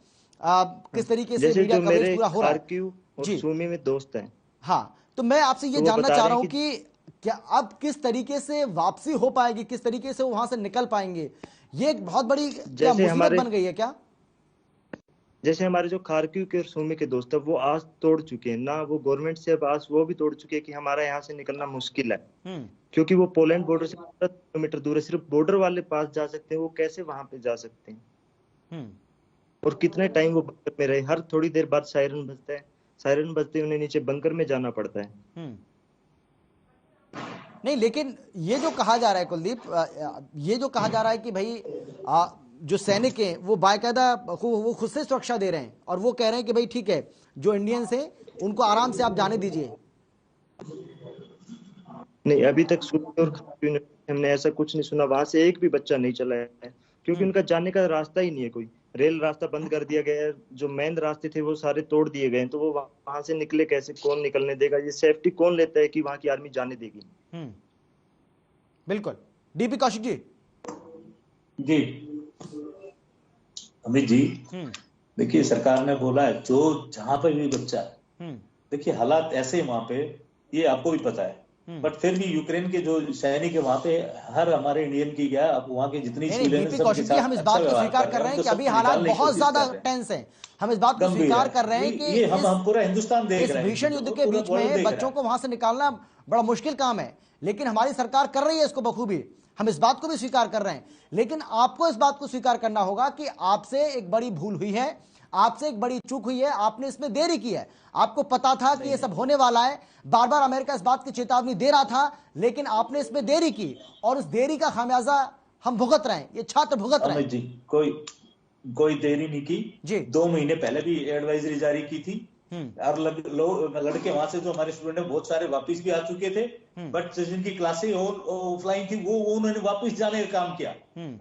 किस तरीके से मीडिया कवरेज पूरा हो रहा है। जी, सूमी में दोस्त हैं। हाँ, तो मैं आपसे ये जानना चाह रहा हूं कि क्या अब किस तरीके से वापसी हो पाएगी, किस तरीके से वहां से निकल पाएंगे? ये एक बहुत बड़ी क्या मुसीबत बन गई है क्या? जैसे हमारे जो खार्किव के और सूमी के दोस्त है वो आस तोड़ चुके हैं ना, वो गवर्नमेंट से अब आस वो भी तोड़ चुके हैं कि हमारा यहाँ से निकलना मुश्किल है, क्योंकि वो पोलैंड बॉर्डर से 10 किलोमीटर दूर है, सिर्फ बॉर्डर वाले पास जा सकते हैं, वो कैसे वहां पे जा सकते हैं? और कितने टाइम वो बंकर में रहे? हर थोड़ी देर बाद सायरन बजता है, सायरन बजते उन्हें नीचे बंकर में जाना पड़ता है। नहीं, लेकिन ये जो कहा जा रहा है कुलदीप, ये जो कहा जा रहा है कि भाई जो सैनिक हैं वो बाकायदा वो खुद से सुरक्षा दे रहे हैं और वो कह रहे हैं कि भाई ठीक है, जो इंडियंस हैं उनको आराम से आप जाने दीजिए। नहीं, अभी तक हमने ऐसा कुछ नहीं सुना, वहां से एक भी बच्चा नहीं चला है। क्योंकि उनका जाने का रास्ता ही नहीं है, कोई रेल रास्ता बंद कर दिया गया है, जो मेन रास्ते थे वो सारे तोड़ दिए गए हैं, तो वो वहां से निकले कैसे, कौन निकलने देगा, ये सेफ्टी कौन लेता है कि वहां की आर्मी जाने देगी। बिल्कुल। डीपी कौशिक जी। जी अमित जी, देखिए सरकार ने बोला है जो जहां पर भी बच्चा है, देखिए हालात ऐसे वहां पे, ये आपको भी पता है, बट फिर भी यूक्रेन के जो सैनिक है वहां पे, हर हमारे इंडियन की क्या, अब वहां के जितनी कौशिक जी, हम इस बात को स्वीकार कर रहे हैं कि अभी हालात बहुत ज्यादा टेंस हैं। हम इस बात को स्वीकार कर रहे हैं कि हम पूरा हिंदुस्तान देख रहे हैं, इस भीषण युद्ध के बीच में बच्चों को वहां से निकालना बड़ा मुश्किल काम है, लेकिन हमारी सरकार कर रही है इसको बखूबी। हम इस बात को भी स्वीकार कर रहे हैं, लेकिन आपको इस बात को स्वीकार करना होगा कि आपसे एक बड़ी भूल हुई है, आपसे एक बड़ी चूक हुई है, आपने इसमें देरी की है। आपको पता था कि ये सब होने वाला है, बार बार अमेरिका इस बात की चेतावनी दे रहा था, लेकिन आपने इसमें देरी की और उस देरी का खामियाजा हम भुगत रहे हैं, ये छात्र भुगत रहे हैं। जी कोई देरी नहीं की जी, 2 महीने पहले भी एडवाइजरी जारी की थी और लड़के वहां से जो हमारे स्टूडेंट है बहुत सारे वापस भी आ चुके थे, बट जिनकी क्लासें ऑफलाइन थी वो उन्होंने वापस जाने का काम किया।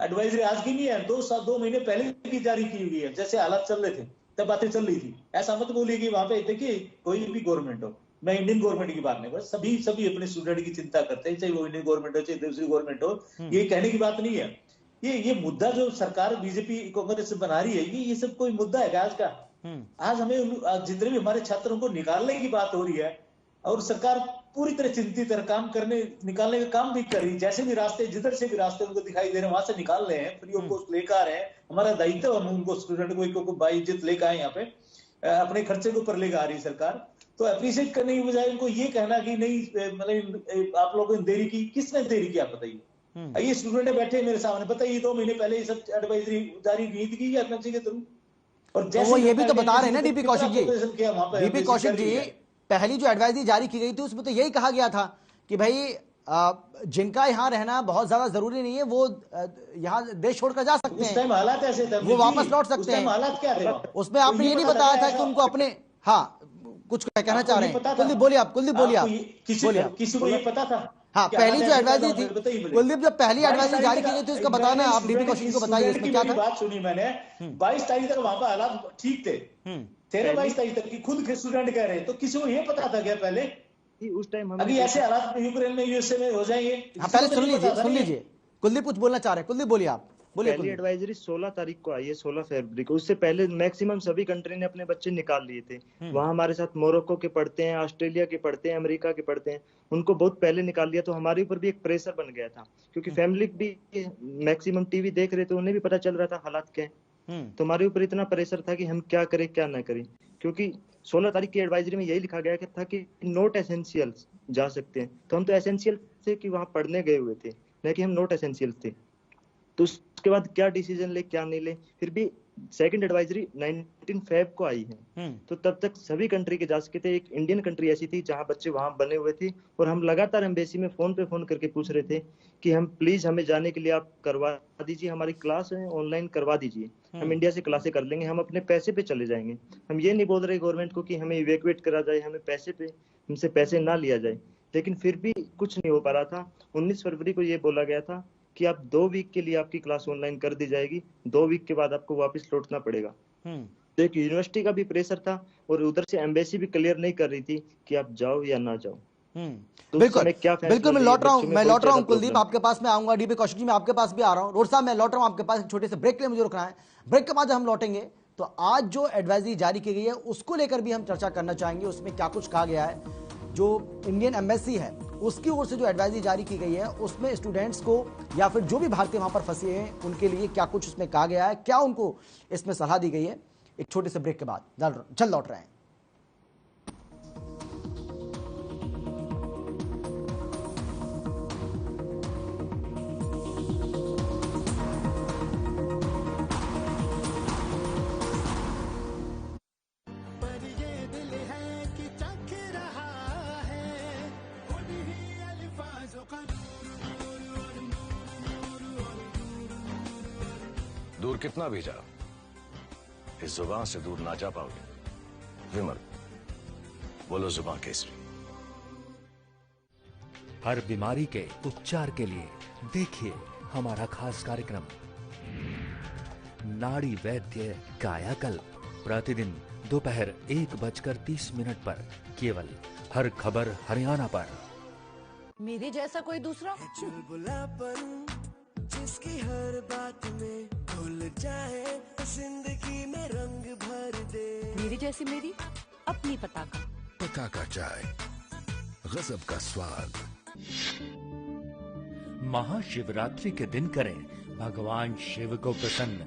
एडवाइजरी आज की नहीं है, 2 महीने पहले की जारी की हुई है, जैसे हालात चल रहे थे तब बातें चल रही थी। ऐसा मत बोलिए कि वहां पे देखिए कोई भी गवर्नमेंट हो, मैं इंडियन गवर्नमेंट की बात नहीं, बस सभी अपने स्टूडेंट की चिंता करते हैं, चाहे वो इंडियन गवर्नमेंट हो चाहे दूसरी गवर्नमेंट हो, ये कहने की बात नहीं है। ये मुद्दा जो सरकार बीजेपी कांग्रेस बना रही है, ये सब कोई मुद्दा है आज का? आज हमें जितने भी हमारे छात्रों को निकालने की बात हो रही है और सरकार पूरी तरह चिंतित है, निकालने का काम भी कर रही है, जैसे भी रास्ते, जिधर से भी रास्ते उनको दिखाई दे रहे हैं वहां से निकाल रहे हैं, फ्री ऑफ कॉस्ट लेकर आ रहे हैं। हमारा दायित्व है, हम उनको स्टूडेंट को बाइज्जत लेकर आए, यहाँ पे अपने खर्चे के ऊपर लेकर आ रही है सरकार, तो अप्रिशिएट करने की बजाय उनको ये कहना कि नहीं मतलब आप लोगों ने देरी की, किसने देरी किया बताइए? ये स्टूडेंट बैठे मेरे सामने, बताइए 2 महीने पहले ये सब एडवाइजरी जारी नहीं थी या करने के थ्रू, और तो वो ये भी तो बता रहे हैं ना डीपी कौशिक जी, डीपी कौशिक जी, पहली जो एडवाइजरी जारी की गई थी उसमें तो यही कहा गया था कि भाई जिनका यहाँ रहना बहुत ज्यादा जरूरी नहीं है वो यहाँ देश छोड़कर जा सकते हैं, हालात ऐसे थे, वो वापस लौट सकते हैं। हालात क्या थे उसमें आपने ये नहीं बताया था कि उनको अपने, हाँ कुछ कहना चाह रहे हैं, कुलदीप बोलिए आप, किसी को ये पता था? हाँ, पहली जो एडवाइजरी थी कुलदीप, जब पहली एडवाइजरी जारी की गई थी उसका बताना आप डीपी कौशिक को बताइए इसमें क्या था। बात सुनी मैंने, 22 तारीख तक वहां पर हालात ठीक थे, 13-22 तारीख तक की खुद के स्टूडेंट कह रहे हैं, तो किसी को ये पता था क्या पहले उस टाइम अभी ऐसे हालात यूक्रेन में यूएसए में हो जाएंगे? पहले सुन लीजिए कुलदीप कुछ बोलना चाह रहे हैं, कुलदीप बोलिए आप। पहली एडवाइजरी 16 तारीख को आई है, 16 फरवरी को। उससे पहले मैक्सिमम सभी कंट्री ने अपने बच्चे निकाल लिए थे। वहां हमारे साथ मोरक्को के पढ़ते हैं, ऑस्ट्रेलिया के पढ़ते हैं, अमेरिका के पढ़ते हैं, उनको बहुत पहले निकाल लिया, तो हमारे ऊपर भी एक प्रेशर बन गया था, क्योंकि फैमिली भी मैक्सिमम टीवी देख रहे थे, उन्हें भी पता चल रहा था हालात क्या है, तो हमारे ऊपर इतना प्रेशर था कि हम क्या करें क्या ना करें, क्योंकि 16 तारीख की एडवाइजरी में यही लिखा गया था कि नॉट एसेंशियल जा सकते हैं, तो हम तो एसेंशियल थे कि वहां पढ़ने गए हुए थे, न कि हम नॉट एसेंशियल थे। तो उसके बाद क्या डिसीजन ले क्या नहीं ले, फिर भी सेकंड एडवाइजरी 19 फेब को आई है, तो तब तक सभी कंट्री के जा सके थे। एक इंडियन कंट्री ऐसी थी जहां बच्चे वहां बने हुए थे, और हम लगातार एम्बेसी में फोन पे फोन करके पूछ रहे थे कि हम प्लीज हमें जाने के लिए आप करवा दीजिए, हमारी क्लास है ऑनलाइन करवा दीजिए, हम इंडिया से क्लासे कर लेंगे, हम अपने पैसे पे चले जाएंगे। हम ये नहीं बोल रहे गवर्नमेंट को कि हमें इवैक्यूएट करा जाए, हमें पैसे पे हमसे पैसे ना लिया जाए, लेकिन फिर भी कुछ नहीं हो पा रहा था। 19 फरवरी को ये बोला गया था कि आप 2 वीक के लिए आपकी क्लास ऑनलाइन कर दी जाएगी, 2 वीक के बाद आपको वापस लौटना पड़ेगा। तो एक यूनिवर्सिटी का भी प्रेशर था और उधर से एम्बेसी भी क्लियर नहीं कर रही थी कि आप जाओ या ना जाओ। तो बिल्कुल मैं लौट रहा हूँ कुलदीप, आपके पास मैं आऊंगा। डीपी कौशिक जी मैं आपके पास भी आ रहा हूँ। रोड साहब मैं लौट रहा हूँ आपके पास, एक छोटे से ब्रेक के लिए मुझे रुकना है, ब्रेक के बाद हम लौटेंगे तो आज जो एडवाइजरी जारी की गई है उसको लेकर भी हम चर्चा करना चाहेंगे, उसमें क्या कुछ कहा गया है। जो इंडियन एम्बेसी है उसकी ओर से जो एडवाइजरी जारी की गई है उसमें स्टूडेंट्स को या फिर जो भी भारतीय वहां पर फंसे हैं उनके लिए क्या कुछ उसमें कहा गया है, क्या उनको इसमें सलाह दी गई है। एक छोटे से ब्रेक के बाद जल्द लौट रहे हैं। दूर कितना भी जाओ, इस जुबान से दूर ना जा पाओगे। विमल, बोलो जुबान केसरी। हर बीमारी के उपचार के लिए देखिए हमारा खास कार्यक्रम नाड़ी वैद्य कायाकल्प प्रतिदिन दोपहर 1:30 पर केवल हर खबर हरियाणा पर। मेरे जैसा कोई दूसरा चुलबुलापन जिसकी हर बात में घुल जाए, जिंदगी में रंग भर दे। मेरी जैसी मेरी अपनी पताका। पताका चाय, गजब का स्वाद। महाशिवरात्रि के दिन करें भगवान शिव को प्रसन्न।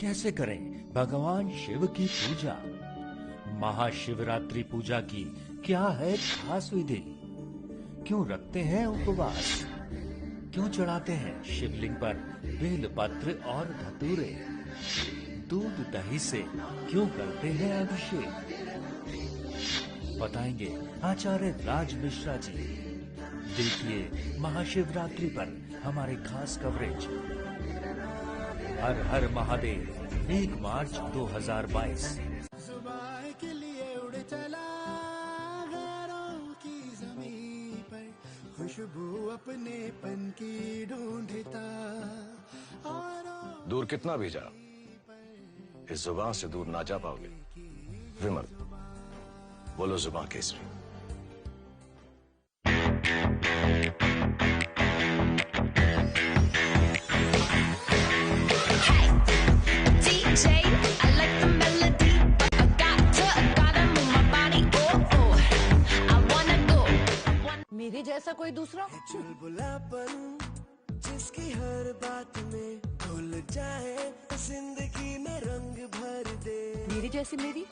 कैसे करें भगवान शिव की पूजा? महाशिवरात्रि पूजा की क्या है खास विधि? क्यों रखते हैं उपवास? क्यों चढ़ाते हैं शिवलिंग पर बेल पत्र और धतूरे? दूध दही से क्यों करते हैं अभिषेक? बताएंगे आचार्य राज मिश्रा जी। देखिए महाशिवरात्रि पर हमारे खास कवरेज। हर हर महादेव 1 मार्च 2022। सुबह के लिए उड़ चला गैरों की ज़मीं पर, खुशबू अपने पन की ढूंढता। दूर कितना भी जा, इस जुबान से दूर ना जा पाओगे। विमल, बोलो जुबान केसरी। मेरे जैसा कोई दूसरा चुलबुलापन जिसकी हर बात में घुल जाए, जिंदगी में रंग भर दे। मेरी जैसी मेरी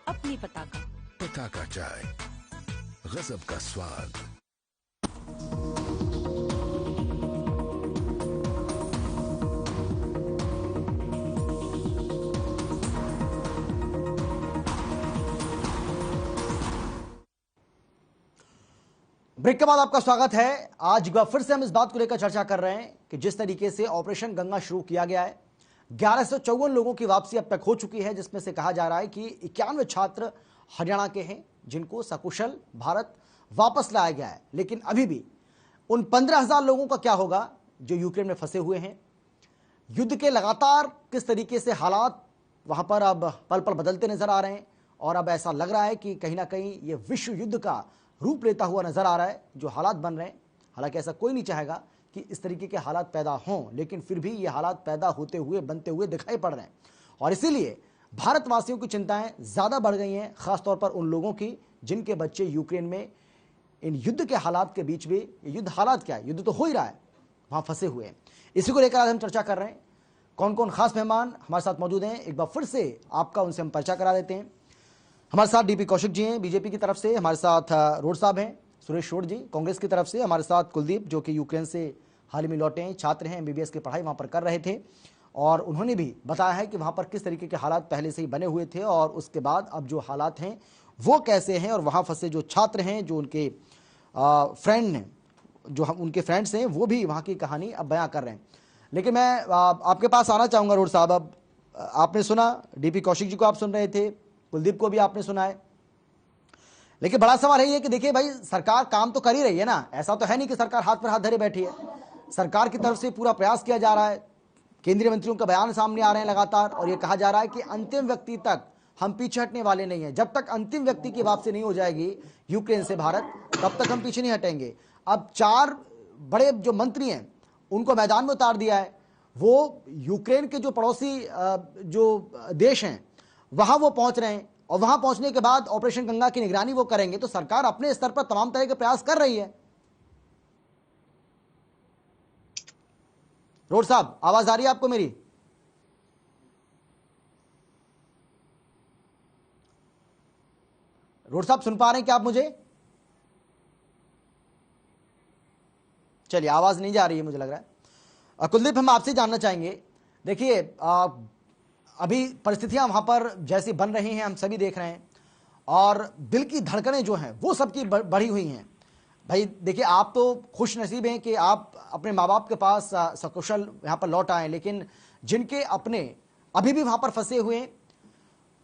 अपनी पताका। पताका चाय, गजब का स्वाद। ब्रेक के बाद आपका स्वागत है। आज एक बार फिर से हम इस बात को लेकर चर्चा कर रहे हैं कि जिस तरीके से ऑपरेशन गंगा शुरू किया गया है, 1154 लोगों की वापसी अब तक हो चुकी है, जिसमें से कहा जा रहा है कि 91 छात्र हरियाणा के हैं जिनको सकुशल भारत वापस लाया गया है। लेकिन अभी भी उन 15,000 लोगों का क्या होगा जो यूक्रेन में फंसे हुए हैं? युद्ध के लगातार किस तरीके से हालात वहां पर अब पल पल बदलते नजर आ रहे हैं और अब ऐसा लग रहा है कि कहीं ना कहीं ये विश्व युद्ध का रूप लेता हुआ नजर आ रहा है जो हालात बन रहे हैं। हालांकि ऐसा कोई नहीं चाहेगा कि इस तरीके के हालात पैदा हों, लेकिन फिर भी ये हालात पैदा होते हुए बनते हुए दिखाई पड़ रहे हैं और इसीलिए भारतवासियों की चिंताएं ज्यादा बढ़ गई हैं, खासतौर पर उन लोगों की जिनके बच्चे यूक्रेन में इन युद्ध के हालात के बीच में, युद्ध हालात क्या है, युद्ध तो हो ही रहा है, वहां फंसे हुए हैं। इसी को लेकर आज हम चर्चा कर रहे हैं। कौन कौन खास मेहमान हमारे साथ मौजूद हैं, एक बार फिर से आपका उनसे हम परिचय करा देते हैं। हमारे साथ डीपी कौशिक जी हैं बीजेपी की तरफ से, हमारे साथ रोड साहब हैं, सुरेश रोड जी कांग्रेस की तरफ से, हमारे साथ कुलदीप जो कि यूक्रेन से हाल ही में लौटे हैं, छात्र हैं, एमबीबीएस की पढ़ाई वहां पर कर रहे थे और उन्होंने भी बताया है कि वहां पर किस तरीके के हालात पहले से ही बने हुए थे और उसके बाद अब जो हालात हैं वो कैसे हैं और वहां फंसे जो छात्र हैं, जो उनके फ्रेंड हैं, जो उनके फ्रेंड्स हैं, वो भी वहां की कहानी अब बयां कर रहे हैं। लेकिन मैं आपके पास आना चाहूंगा रोड साहब। अब आपने सुना डीपी कौशिक जी को, आप सुन रहे थे, कुलदीप को भी आपने सुना है, लेकिन बड़ा सवाल है कि देखिए भाई सरकार काम तो कर ही रही है ना, ऐसा तो है नहीं कि सरकार हाथ पर हाथ धरे बैठी है। सरकार की तरफ से पूरा प्रयास किया जा रहा है, केंद्रीय मंत्रियों का बयान सामने आ रहे हैं लगातार और ये कहा जा रहा है कि अंतिम व्यक्ति तक हम पीछे हटने वाले नहीं है। जब तक अंतिम व्यक्ति की वापसी नहीं हो जाएगी यूक्रेन से भारत, तब तक हम पीछे नहीं हटेंगे। अब 4 बड़े जो मंत्री हैं उनको मैदान में उतार दिया है, वो यूक्रेन के जो पड़ोसी जो देश हैं वहां वो पहुंच रहे हैं और वहां पहुंचने के बाद ऑपरेशन गंगा की निगरानी वो करेंगे। तो सरकार अपने स्तर पर तमाम तरह के प्रयास कर रही है। रोड साहब आवाज आ रही है आपको मेरी? रोड साहब सुन पा रहे हैं क्या आप मुझे? चलिए आवाज नहीं जा रही है मुझे लग रहा है। कुलदीप हम आपसे जानना चाहेंगे, देखिए अभी परिस्थितियां वहां पर जैसी बन रही हैं हम सभी देख रहे हैं और दिल की धड़कनें जो हैं वो सबकी बढ़ी हुई हैं। भाई देखिए आप तो खुश नसीब हैं कि आप अपने माँ बाप के पास सकुशल यहाँ पर लौट आए, लेकिन जिनके अपने अभी भी वहां पर फंसे हुए हैं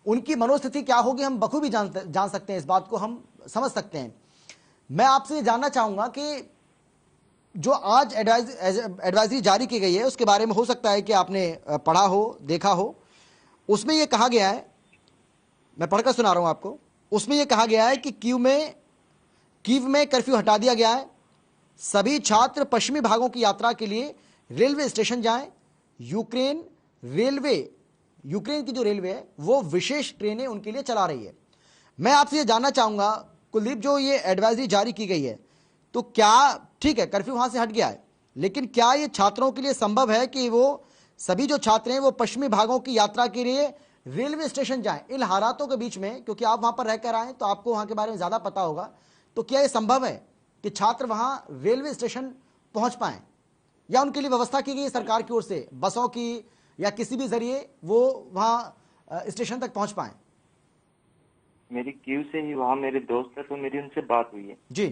उनकी मनोस्थिति क्या होगी हम बखूबी जान सकते हैं, इस बात को हम समझ सकते हैं। मैं आपसे जानना चाहूंगा कि जो आज एडवाइजरी जारी की गई है उसके बारे में हो सकता है कि आपने पढ़ा हो, देखा हो। उसमें यह कहा गया है, मैं पढ़कर सुना रहा हूं आपको। उसमें यह कहा गया है कि कीव में कर्फ्यू हटा दिया गया है। सभी छात्र पश्चिमी भागों की यात्रा के लिए रेलवे स्टेशन जाएं। यूक्रेन की जो रेलवे है वो विशेष ट्रेनें उनके लिए चला रही है। मैं आपसे ये जानना चाहूंगा कुलदीप, जो ये एडवाइजरी जारी की गई है तो क्या, ठीक है कर्फ्यू वहां से हट गया है, लेकिन क्या ये छात्रों के लिए संभव है कि वो सभी जो छात्र हैं वो पश्चिमी भागों की यात्रा के लिए रेलवे स्टेशन जाएं इन हालातों के बीच में? क्योंकि आप वहां पर रहकर आए तो आपको वहां के बारे में ज्यादा पता होगा। तो क्या ये संभव है कि छात्र वहां रेलवे स्टेशन पहुंच पाए, या उनके लिए व्यवस्था की गई है सरकार की ओर से बसों की या किसी भी जरिए वो वहां स्टेशन तक पहुंच पाए? मेरी क्यू से ही वहाँ मेरे दोस्त है, तो मेरी उनसे बात हुई है जी।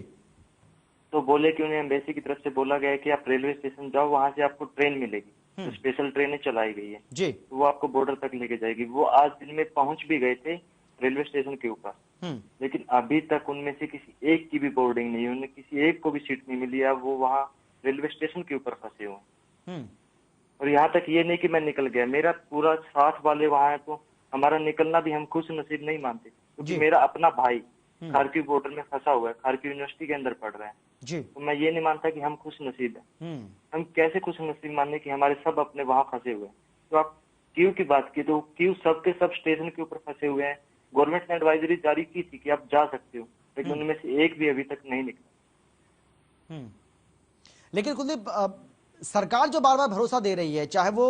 तो बोले कि उन्हें एम्बेसी की तरफ से बोला गया है कि आप रेलवे स्टेशन जाओ, वहां से आपको ट्रेन मिलेगी। तो स्पेशल ट्रेनें चलाई गई है जी, तो वो आपको बॉर्डर तक लेके जाएगी। वो आज दिन में पहुंच भी गए थे रेलवे स्टेशन के ऊपर, लेकिन अभी तक उनमें से किसी एक की भी बोर्डिंग नहीं, उन्हें किसी एक को भी सीट नहीं मिली है। वो वहाँ रेलवे स्टेशन के ऊपर फंसे हुए। और यहाँ तक ये नहीं कि मैं निकल गया, मेरा पूरा साथ वाले वहाँ है, तो हमारा निकलना भी हम खुश नसीब नहीं मानते, क्योंकि मेरा अपना भाई खारकिव बॉर्डर में फंसा हुआ है, खारकिव यूनिवर्सिटी के अंदर पढ़ रहा है जी। तो मैं ये नहीं मानता कि हम खुश नसीब है। हम कैसे खुश नसीब माने कि हमारे सब अपने वहाँ फंसे हुए हैं। तो आप क्यू की बात की तो क्यू सब के सब स्टेशन के ऊपर फंसे हुए हैं। गवर्नमेंट ने एडवाइजरी जारी की थी कि आप जा सकते हो, लेकिन उनमें से एक भी अभी तक नहीं निकला। लेकिन कुलदीप, सरकार जो बार बार भरोसा दे रही है, चाहे वो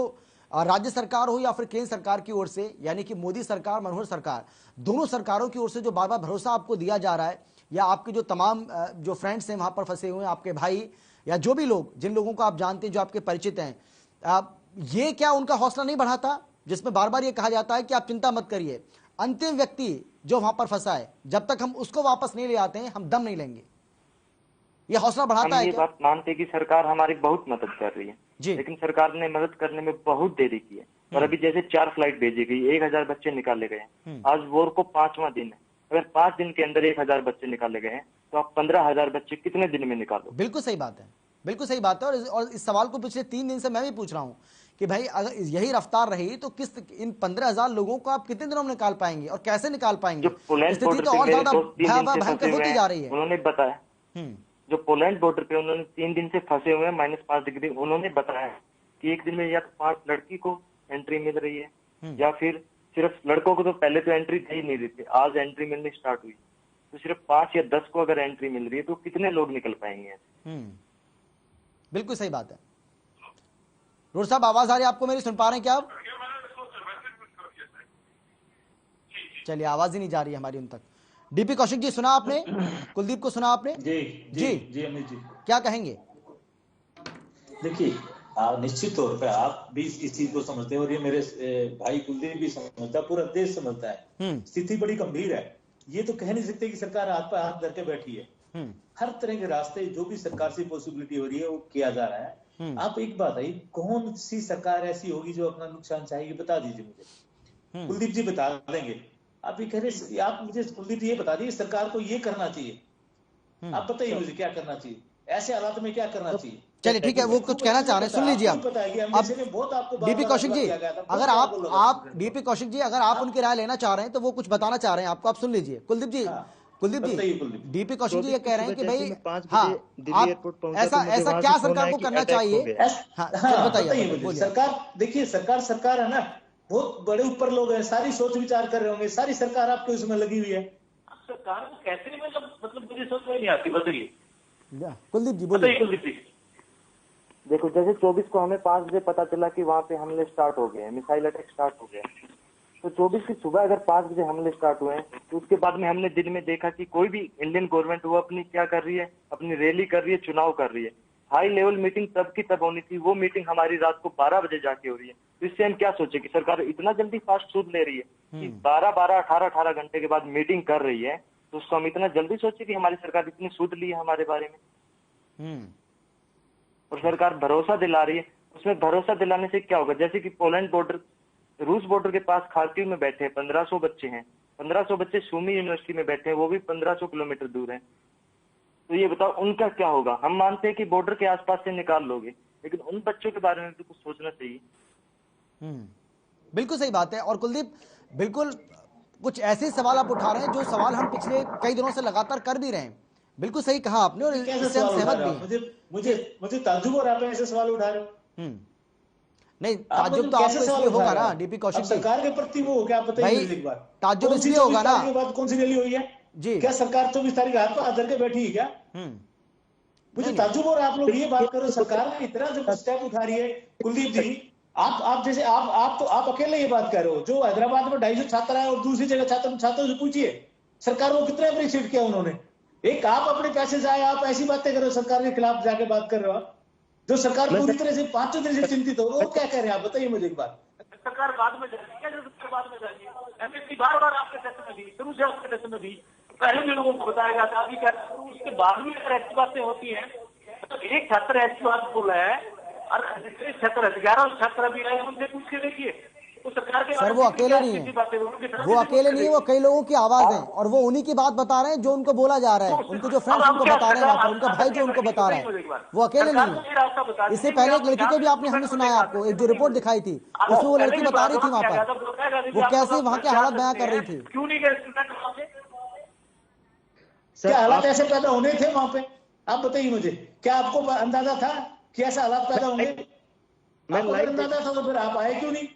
राज्य सरकार हो या फिर केंद्र सरकार की ओर से, यानी कि मोदी सरकार, मनोहर सरकार, दोनों सरकारों की ओर से जो बार बार भरोसा आपको दिया जा रहा है, या आपके जो तमाम जो फ्रेंड्स हैं वहां पर फंसे हुए हैं, आपके भाई या जो भी लोग, जिन लोगों को आप जानते हैं, जो आपके परिचित हैं, ये क्या उनका हौसला नहीं बढ़ाता, जिसमें बार बार ये कहा जाता है कि आप चिंता मत करिए, अंतिम व्यक्ति जो वहां पर फंसा है जब तक हम उसको वापस नहीं ले आते हैं हम दम नहीं लेंगे? ये हौसला बढ़ाता है ये क्या? बात मानते कि सरकार हमारी बहुत मदद कर रही है जी, लेकिन सरकार ने मदद करने में बहुत देरी की है। और अभी जैसे 4 फ्लाइट भेजी गई, 1000 बच्चे निकाले गए। आज वोर को 5वां दिन है। अगर 5 दिन के अंदर 1000 बच्चे निकाले गए हैं तो आप 15,000 बच्चे कितने दिन में निकालो? बिल्कुल सही बात है, बिल्कुल सही बात है। और इस सवाल को पिछले 3 दिन से मैं भी पूछ रहा हूँ कि भाई अगर यही रफ्तार रही तो इन 15,000 लोगों को आप कितने दिनों में निकाल पाएंगे और कैसे निकाल पाएंगे? स्थिति तो और ज्यादा भयंकर होती जा रही है। उन्होंने बताया, जो पोलैंड बॉर्डर पे उन्होंने 3 दिन से फंसे हुए हैं -5 डिग्री, उन्होंने बताया कि एक दिन में या तो 5 लड़की को एंट्री मिल रही है या फिर सिर्फ लड़कों को तो पहले तो एंट्री दे ही नहीं रही थी, आज एंट्री मिलनी स्टार्ट हुई तो सिर्फ 5 या 10 को अगर एंट्री मिल रही है तो कितने लोग निकल पाएंगे? बिल्कुल सही बात है। रोड साहब, आवाज आ रही है आपको मेरी? सुन पा रहे हैं क्या आप? चलिए, आवाज ही नहीं जा रही है हमारी उन तक। डीपी कौशिक जी, सुना आपने? कुलदीप को सुना आपने? जी अमित जी, क्या कहेंगे? देखिए, निश्चित तौर पे आप भी इस चीज को समझते हैं और ये मेरे भाई कुलदीप भी समझता है, पूरा देश समझता है। स्थिति बड़ी गंभीर है। ये तो कह नहीं सकते कि सरकार हाथ पर हाथ करके बैठी है। हर तरह के रास्ते जो भी सरकार से पॉसिबिलिटी हो रही है वो किया जा रहा है। आप एक बात है, कौन सी सरकार ऐसी होगी जो अपना नुकसान चाहेगी? बता दीजिए मुझे। कुलदीप जी बता देंगे। आप ये कह रहे, आप मुझे कुलदीप जी ये बता दीजिए सरकार को ये करना चाहिए, आप बताइए मुझे क्या करना चाहिए, ऐसे हालात में क्या करना चाहिए? चलिए ठीक है, वो कुछ कहना चाह रहे हैं, सुन लीजिए आप। अब डीपी कौशिक जी, अगर आप डीपी कौशिक जी अगर आप उनकी राय लेना चाह रहे हैं तो वो कुछ बताना चाह रहे हैं आपको, आप सुन लीजिए। कुलदीप जी, डीपी कौशिक जी ये कह रहे हैं कि भाई हाँ, ऐसा क्या सरकार को करना चाहिए? बताइए। सरकार, देखिए सरकार है ना, बहुत बड़े ऊपर लोग हैं, सारी सोच विचार कर रहे होंगे, सारी सरकार आपके उसमें लगी हुई है। सरकार को कैसे मतलब मुझे समझ में नहीं आती, बताइए कुलदीप जी, बोलिए। कुलदीप जी, देखो, जैसे 24 को हमें 5 बजे पता चला कि वहाँ पे हमले स्टार्ट हो गए हैं, मिसाइल अटैक स्टार्ट हो गए, तो 24 की सुबह अगर 5 बजे हमले स्टार्ट हुए हैं तो उसके बाद में हमने दिन में देखा कि कोई भी इंडियन गवर्नमेंट वो अपनी क्या कर रही है, अपनी रैली कर रही है, चुनाव कर रही है। हाई लेवल मीटिंग तब की तब होनी थी, वो मीटिंग हमारी रात को 12 बजे जाके हो रही है। तो इससे हम क्या सोचे कि सरकार इतना जल्दी फास्ट सूद ले रही है कि 12 18 घंटे के बाद मीटिंग कर रही है, तो उसको हम इतना जल्दी सोचे कि हमारी सरकार इतनी सूद ली है हमारे बारे में। और सरकार भरोसा दिला रही है, उसमें भरोसा दिलाने से क्या होगा? जैसे कि पोलैंड बॉर्डर, रूस बॉर्डर के पास खार्किव में बैठे हैं 1500 बच्चे हैं, 1500 बच्चे सुमी यूनिवर्सिटी में बैठे हैं, वो भी 1500 किलोमीटर दूर है। तो ये बताओ उनका क्या होगा। हम मानते हैं कि बॉर्डर के आसपास से निकाल लोगे, लेकिन उन बच्चों के बारे में भी कुछ सोचना चाहिए। बिल्कुल सही बात है। और कुलदीप, बिल्कुल कुछ ऐसे सवाल आप उठा रहे हैं जो सवाल हम पिछले कई दिनों से लगातार कर भी रहे हैं। बिल्कुल सही कहा आपने, और इससे हम सहमत भी हैं। मुझे ताज्जुब हो रहा है, ऐसे सवाल उठा रहे हो। नहीं, ताज्जुब तो आपको इसलिए होगा ना डीपी कौशिक जी, सरकार के प्रति वो क्या बताइए एक बार, ताज्जुब इसलिए होगा ना। कौन सी रैली हुई है जी? क्या सरकार 24 तारीख हाथ पर आधर के बैठी है क्या? मुझे ताज्जुब हो रहा है। आप लोग ये बात करो, सरकार ने इतना जो स्टेप उठा रही है। कुलदीप जी, आप जैसे आप अकेले ये बात कर रहे हो। जो हैदराबाद में 250 छात्र आए और दूसरी जगह छात्रों से पूछिए सरकार को कितना अप्रिशिएट किया उन्होंने। एक आप अपने पैसे जाए, आप ऐसी बातें करो, सरकार के खिलाफ जाके बात कर रहे हो। जो सरकार पूरी तरह से 5 दिन से चिंतित हो, वो क्या कह रहे हैं आप बताइए मुझे एक बार। सरकार बाद में जाएगी क्या? जो बाद में जाएगी, एमएसपी बार आपके टेस्ट में दी, शुरू से आपके टेस्ट में दी, पहले भी लोगों को बताया गया था। अभी क्या उसके बाद में अगर ऐसी बातें होती है तो एक छात्र ऐसी बात बोल रहा है और छात्र 11 छात्र भी आए, उनसे पूछ के देखिए। तो सरकार के सर वो अकेले नहीं है, वो अकेले नहीं है, वो कई लोगों की आवाज है, और वो उन्हीं की बात बता रहे हैं जो उनको बोला जा रहा है। उनके जो फ्रेंड्स उनको बता रहे हैं वहां पर, उनका भाई जो उनको बता रहा है, वो अकेले नहीं है। इससे पहले एक लड़की को भी आपने हमने सुनाया आपको, एक जो रिपोर्ट दिखाई थी उसमें वो लड़की बता रही थी वहां पर वो कैसे वहां के हालात बयां कर रही थी। क्यों नहीं गए स्टूडेंट वहां पे? क्या हालात ऐसे पैदा होने थे वहां पे? आप बताइए मुझे, क्या आपको अंदाजा था कि ऐसा हालात पैदा होंगे? आपको अंदाजा था तो फिर आप आए क्यों नहीं?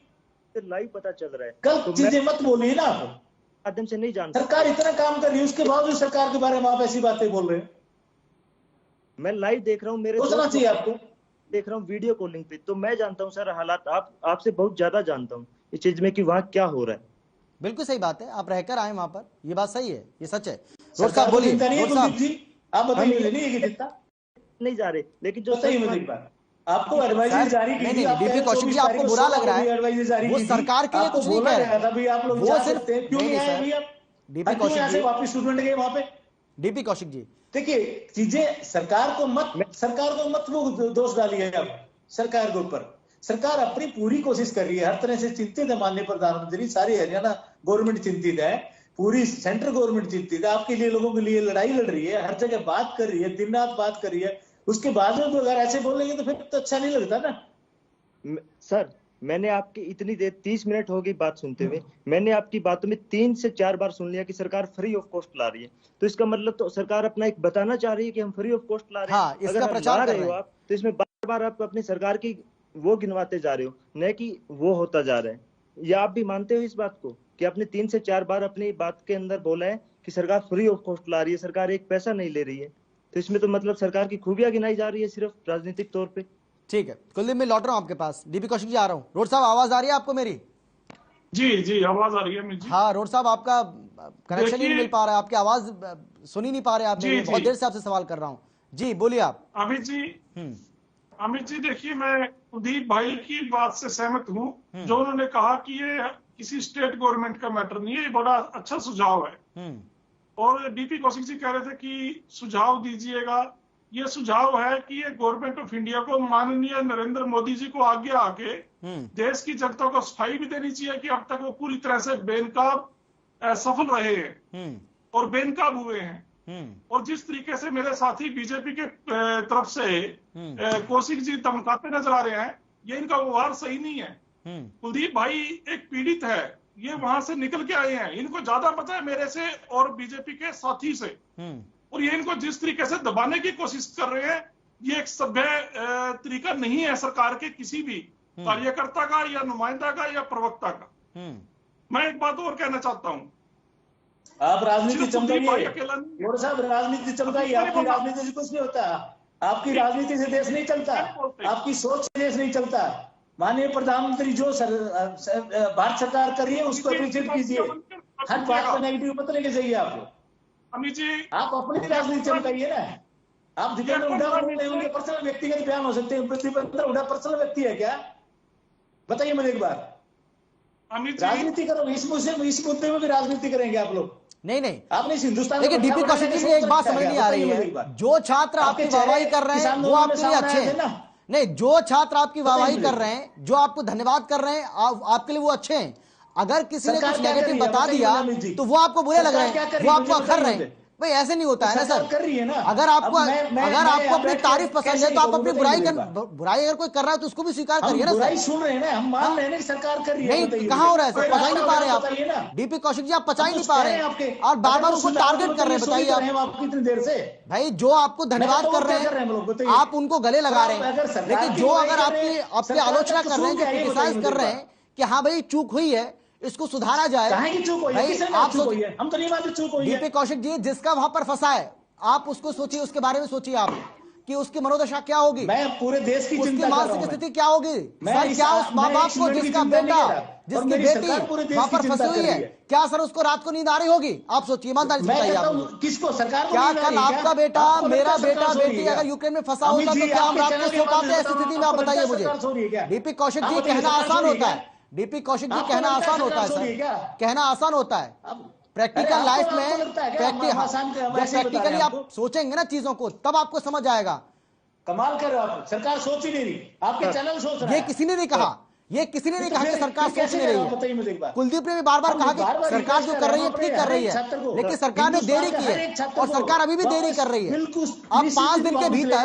लाइव पता चल रहा है, कल चीजें मत बोलिए ना आप। माध्यम से नहीं जानता। सरकार इतना काम कर रही है, उसके बावजूद सरकार के बारे में आप ऐसी बातें बोल रहे हैं। मैं लाइव देख रहा हूँ, मेरे सोचना चाहिए आपको। देख रहा हूँ वीडियो कॉलिंग पे, तो मैं जानता हूँ सर हालात। आपसे बहुत ज्यादा जानता हूँ इस चीज में कि वहाँ क्या हो रहा है। बिल्कुल सही बात है, आप रहकर आए वहां पर, ये बात सही है, ये सच है। रोड साहब बोलिए। आप बताइए, नहीं जा रहे, लेकिन जो आपको एडवाइजरी जारी की थी, डीपी कौशिक जी आपको बुरा लग रहा है, वो सरकार के लिए कुछ नहीं कह रहा है। आप लोग वो सिर्फ क्यों नहीं आए भैया? डीपी कौशिक जी वापस स्टूडेंट गए वहां पे। डीपी कौशिक जी देखिए, चीजें सरकार को मत वो दोष डालिए आप सरकार के ऊपर। सरकार अपनी पूरी कोशिश कर रही है, हर तरह से चिंतित है माननीय प्रधानमंत्री। सारी हरियाणा गवर्नमेंट चिंतित है, पूरी सेंट्रल गवर्नमेंट चिंतित है, आपके लिए लोगों के लिए लड़ाई लड़ रही है, हर जगह बात कर रही है, दिन रात बात कर रही है। उसके बाद में तो अगर ऐसे बोलेंगे तो फिर तो अच्छा नहीं लगता ना। सर मैंने आपकी इतनी देर 30 मिनट हो गई बात सुनते हुए, मैंने आपकी बातों में 3 से 4 बार सुन लिया कि सरकार फ्री ऑफ कॉस्ट ला रही है। तो इसका मतलब तो सरकार अपना एक बताना चाह रही है कि हम फ्री ऑफ कॉस्ट ला रहे हैं। हाँ, इसका प्रचार कर रहे हो आप, तो इसमें बार बार आप अपनी सरकार की वो गिनवाते जा रहे हो, न कि वो होता जा रहा है। या आप भी मानते हो इस बात को कि आपने 3 से 4 बार अपनी बात के अंदर बोला है कि सरकार फ्री ऑफ कॉस्ट ला रही है, सरकार एक पैसा नहीं ले रही है। तो इसमें तो मतलब सरकार की खूबियां गिनाई जा रही है सिर्फ राजनीतिक तौर पे। ठीक है, कुलदीप मैं लौट रहा हूं आपके पास। डीपी कौशिक जी आ रहा हूं। रोड साहब आवाज आ रही है आपको मेरी? जी आवाज आ रही है मुझे। हाँ रोड साहब, आपका कनेक्शन ही नहीं मिल पा रहा है, आपकी आवाज सुन ही नहीं पा रहे आप। बहुत देर से आपसे सवाल कर रहा हूँ। जी बोलिए आप। अमित जी देखिए, मैं कुलदीप भाई की बात से सहमत हूँ। जो उन्होंने कहा कि ये किसी स्टेट गवर्नमेंट का मैटर नहीं है, ये बड़ा अच्छा सुझाव है। और डीपी कौशिक जी कह रहे थे कि सुझाव दीजिएगा। ये सुझाव है कि ये गवर्नमेंट ऑफ इंडिया को, माननीय नरेंद्र मोदी जी को आगे आके देश की जनता को सफाई भी देनी चाहिए कि अब तक वो पूरी तरह से बेनकाब सफल रहे हैं और बेनकाब हुए हैं। और जिस तरीके से मेरे साथी बीजेपी के तरफ से कौशिक जी धमकाते नजर आ रहे हैं, ये इनका व्यवहार सही नहीं है। कुलदीप भाई एक पीड़ित है, ये वहां से निकल के आए हैं, इनको ज्यादा पता है मेरे से और बीजेपी के साथी से। और ये इनको जिस तरीके से दबाने की कोशिश कर रहे हैं, ये एक सभ्य तरीका नहीं है सरकार के किसी भी कार्यकर्ता का या नुमाइंदा का या प्रवक्ता का। मैं एक बात और कहना चाहता हूँ, आप राजनीति चमकाइए साहब, राजनीति चमकाइए। आपकी राजनीति से कुछ नहीं होता, आपकी राजनीति से देश नहीं चलता, आपकी सोच से देश नहीं चलता। माननीय प्रधानमंत्री जो भारत सरकार कर रही है उसको अप्रिशिएट कीजिए, हर बात को नेगेटिव मत लेके जाइए। आप अमित जी, आप अपनी राजनीति चमकाइए ना। आप दीपेंद्र हुड्डा उनके पर्सनल व्यक्तिगत बयान हो सकते हैं, दीपेंद्र हुड्डा पर्सनल व्यक्ति है क्या? बताइए मुझे एक बार। राजनीति करो, इस मुद्दे में भी राजनीति करेंगे आप लोग? नहीं आपने हिंदुस्तान देखिए डीपी कौशिक जी, एक बात समझ नहीं आ रही है। जो छात्र आपकी वाहवाही कर रहे हैं वो आपके लिए अच्छे हैं। नहीं, जो छात्र आपकी वाहवाही कर रहे हैं, जो आपको धन्यवाद कर रहे हैं, आपके लिए वो अच्छे हैं। अगर किसी ने कुछ नेगेटिव बता दिया तो वो आपको बुरे लग रहे हैं, वो आपको अखर रहे हैं। भाई ऐसे नहीं होता है ना सर। कर रही है ना। अगर आपको अपनी तारीफ पसंद है तो आप अपनी बुराई अगर कोई कर रहा है तो उसको भी स्वीकार करिए ना। बुराई सुन रहे हैं ना, हम मान रहे हैं ना सरकार कर रही है। नहीं, कहाँ हो रहा है सर? पचा ही नहीं पा रहे आप डीपी कौशिक जी, आप पचा ही नहीं पा रहे हैं और बार बार उसको टारगेट कर रहे हैं। बताइए आप कितनी देर से भाई जो आपको धन्यवाद कर रहे हैं आप उनको गले लगा रहे हैं, लेकिन जो अगर आपकी आलोचना कर रहे हैं, जो क्रिटिसाइज कर रहे हैं कि हाँ भाई चूक हुई है, इसको सुधारा जाए। आप सोचिए, हम तो नहीं मानते चूक हुई है। डीपी कौशिक जी जिसका वहां पर फंसा है, आप उसको सोचिए, उसके बारे में सोचिए आप कि उसकी मनोदशा क्या होगी। मैं पूरे देश की उसकी मानसिक स्थिति क्या होगी सर? क्या उस माँ बाप को जिसका बेटा, जिसकी बेटी वहां पर फंसी हुई है, क्या सर उसको रात को नींद आ रही होगी? आप सोचिए, ईमानदारी से बताइए आप। किसको? सरकार को? क्या कल आपका बेटा, मेरा बेटा, बेटी अगर यूक्रेन में फंसा होता तो क्या हम रात को सो पाते ऐसी स्थिति में? आप बताइए मुझे। डीपी कौशिक जी कहना आसान होता है, डीपी कौशिक जी कहना आसान होता है सर, कहना आसान होता है। प्रैक्टिकल लाइफ में प्रैक्टिकली आप सोचेंगे ना चीजों को, तब आपको समझ आएगा। कमाल कर रहे हो आप, सरकार सोच ही नहीं रही, आपके चैनल सोच रहा है। ये किसी ने नहीं कहा, ये किसी ने नहीं कहा कि सरकार सोच नहीं रही है। कुलदीप ने भी बार बार कहा कि सरकार जो कर रही है ठीक कर रही है, लेकिन सरकार ने देरी की है और सरकार अभी भी देरी कर रही है। अब 5 दिन के भीतर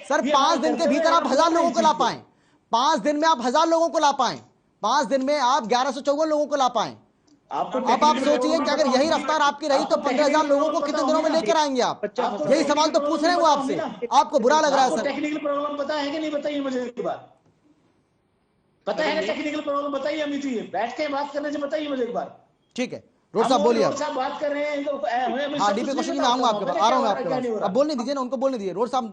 सर, 5 दिन के भीतर आप 1000 लोगों को ला पाए, 5 दिन में आप 1000 लोगों को ला पाए, 5 दिन में आप 1154 लोगों को ला पाए। अब आप सोचिए कि अगर यही रफ्तार आपकी रही तो 15,000 लोगों को कितने दिनों में लेकर आएंगे आप? यही सवाल तो पूछ रहे हैं वो आपसे, आपको बुरा लग रहा है सर? टेक्निकल प्रॉब्लम पता है कि नहीं, बताइए मुझे एक बार। पता है ना टेक्निकल प्रॉब्लम? बताइए अमित जी, बैठ के बात करने से बताइए मुझे एक बार। ठीक है रोड साहब बोलिए। रोड साहब बात कर रहे हैं। हाँ डीपी क्वेश्चन में आऊंगा आपके पास, आ रहा हूँ आपके पास। अब बोलने दीजिए ना, उनको बोलने दीजिए। रोड साहब